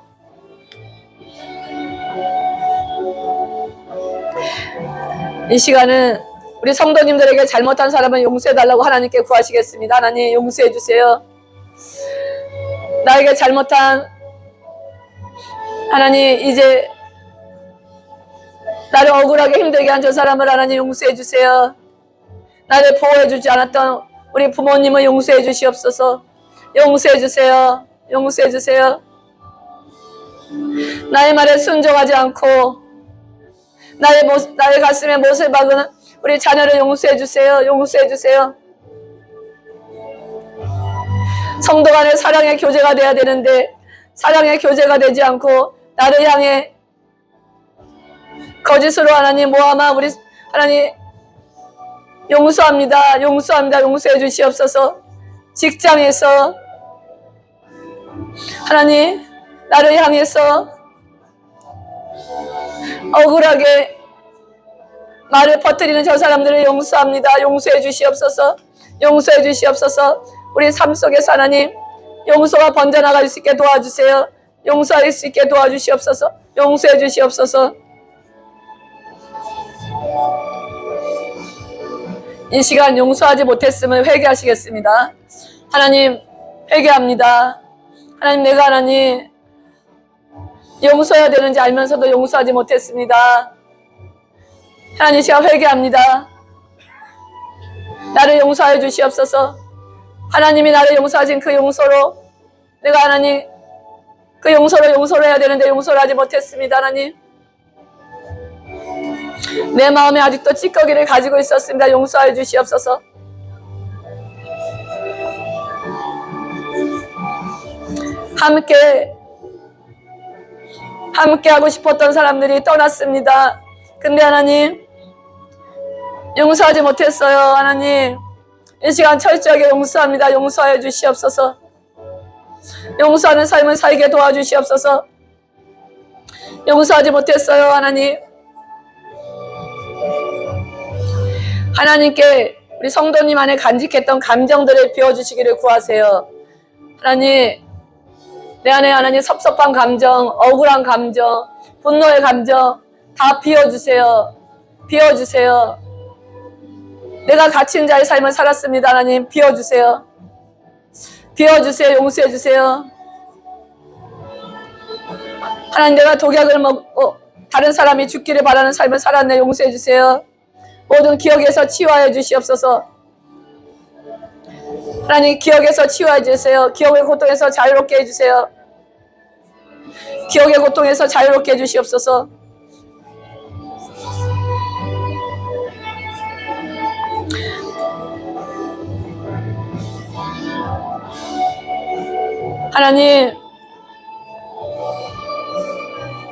[SPEAKER 1] 이 시간은 우리 성도님들에게 잘못한 사람은 용서해달라고 하나님께 구하시겠습니다. 하나님 용서해 주세요. 나에게 잘못한 하나님 이제 나를 억울하게 힘들게 한 저 사람을 하나님 용서해 주세요. 나를 보호해 주지 않았던 우리 부모님을 용서해 주시옵소서. 용서해 주세요. 용서해 주세요. 나의 말에 순종하지 않고 나의 가슴에 못을 박은 우리 자녀를 용서해 주세요. 용서해 주세요. 성도 간의 사랑의 교제가 돼야 되는데 사랑의 교제가 되지 않고 나를 향해 거짓으로 하나님 모함아 우리 하나님 용서합니다. 용서합니다. 용서해 주시옵소서. 직장에서 하나님 나를 향해서 억울하게 말을 퍼뜨리는 저 사람들을 용서합니다. 용서해 주시옵소서. 용서해 주시옵소서. 우리 삶 속에서 하나님 용서가 번져나갈 수 있게 도와주세요. 용서할 수 있게 도와주시옵소서. 용서해 주시옵소서. 이 시간 용서하지 못했음을 회개하시겠습니다. 하나님 회개합니다. 하나님 내가 하나님 용서해야 되는지 알면서도 용서하지 못했습니다. 하나님 제가 회개합니다. 나를 용서하여 주시옵소서. 하나님이 나를 용서하신 그 용서로 내가 하나님 그 용서를 해야 되는데 용서를 하지 못했습니다. 하나님 내 마음에 아직도 찌꺼기를 가지고 있었습니다. 용서해 주시옵소서. 함께 하고 싶었던 사람들이 떠났습니다. 근데 하나님 용서하지 못했어요. 하나님 이 시간 철저하게 용서합니다. 용서해 주시옵소서. 용서하는 삶을 살게 도와주시옵소서. 용서하지 못했어요. 하나님 하나님께 우리 성도님 안에 간직했던 감정들을 비워주시기를 구하세요. 하나님 내 안에 하나님 섭섭한 감정, 억울한 감정, 분노의 감정 다 비워주세요. 비워주세요. 내가 갇힌 자의 삶을 살았습니다. 하나님 비워주세요. 비워주세요. 용서해주세요. 하나님, 내가 독약을 먹고 다른 사람이 죽기를 바라는 삶을 살았네. 용서해 주세요. 모든 기억에서 치유하여 주시옵소서. 하나님, 기억에서 치유해 주세요. 기억의 고통에서 자유롭게 해주세요. 기억의 고통에서 자유롭게 해주시옵소서. 하나님,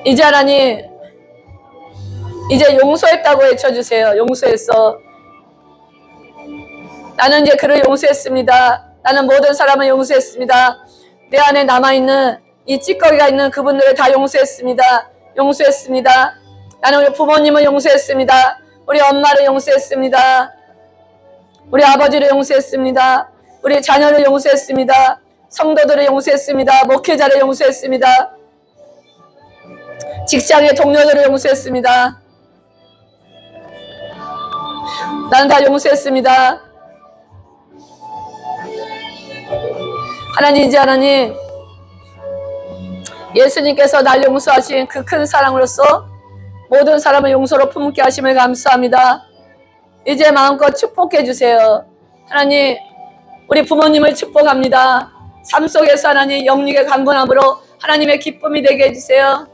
[SPEAKER 1] 이제 하나님, 이제 용서했다고 외쳐주세요. 용서했어. 나는 이제 그를 용서했습니다. 나는 모든 사람을 용서했습니다. 내 안에 남아있는 이 찌꺼기가 있는 그분들을 다 용서했습니다. 용서했습니다. 나는 우리 부모님을 용서했습니다. 우리 엄마를 용서했습니다. 우리 아버지를 용서했습니다. 우리 자녀를 용서했습니다. 성도들을 용서했습니다. 목회자를 용서했습니다. 직장의 동료들을 용서했습니다. 나는 다 용서했습니다. 하나님, 이제 하나님, 예수님께서 날 용서하신 그 큰 사랑으로서 모든 사람을 용서로 품게 하심을 감사합니다. 이제 마음껏 축복해 주세요. 하나님, 우리 부모님을 축복합니다. 삶 속에서 하나님 영육의 강건함으로 하나님의 기쁨이 되게 해주세요.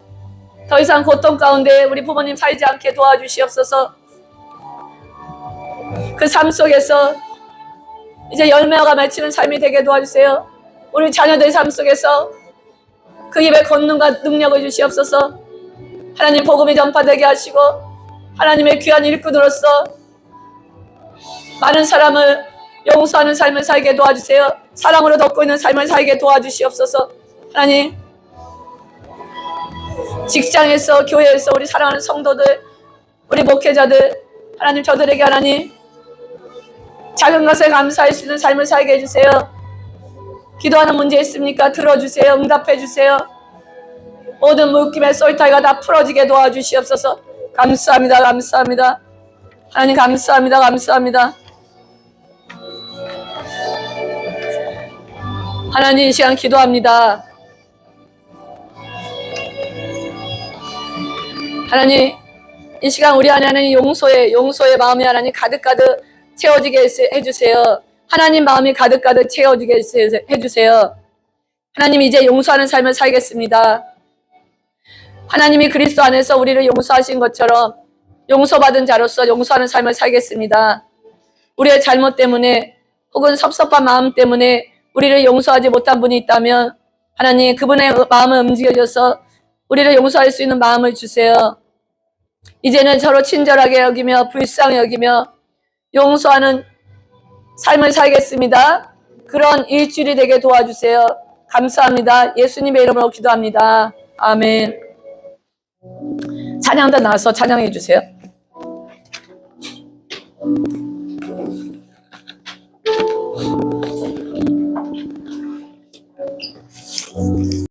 [SPEAKER 1] 더 이상 고통 가운데 우리 부모님 살지 않게 도와주시옵소서. 그 삶 속에서 이제 열매가 맺히는 삶이 되게 도와주세요. 우리 자녀들의 삶 속에서 그 입에 권능과 능력을 주시옵소서. 하나님, 복음이 전파되게 하시고 하나님의 귀한 일꾼으로서 많은 사람을 용서하는 삶을 살게 도와주세요. 사랑으로 덮고 있는 삶을 살게 도와주시옵소서. 하나님, 직장에서, 교회에서 우리 사랑하는 성도들, 우리 목회자들, 하나님, 저들에게 하나님 작은 것에 감사할 수 있는 삶을 살게 해주세요. 기도하는 문제 있습니까? 들어주세요. 응답해주세요. 모든 묶임의 쏠타이가 다 풀어지게 도와주시옵소서. 감사합니다. 감사합니다. 하나님, 감사합니다. 감사합니다. 하나님, 이 시간 기도합니다. 하나님, 이 시간 우리 안에 하는 용서의 마음이 하나님 가득가득 채워지게 해주세요. 하나님 마음이 가득가득 채워지게 해주세요. 하나님, 이제 용서하는 삶을 살겠습니다. 하나님이 그리스도 안에서 우리를 용서하신 것처럼 용서받은 자로서 용서하는 삶을 살겠습니다. 우리의 잘못 때문에 혹은 섭섭한 마음 때문에 우리를 용서하지 못한 분이 있다면 하나님, 그분의 마음을 움직여줘서 우리를 용서할 수 있는 마음을 주세요. 이제는 서로 친절하게 여기며 불쌍히 여기며 용서하는 삶을 살겠습니다. 그런 일주일이 되게 도와주세요. 감사합니다. 예수님의 이름으로 기도합니다. 아멘. 찬양단 나와서 찬양해 주세요.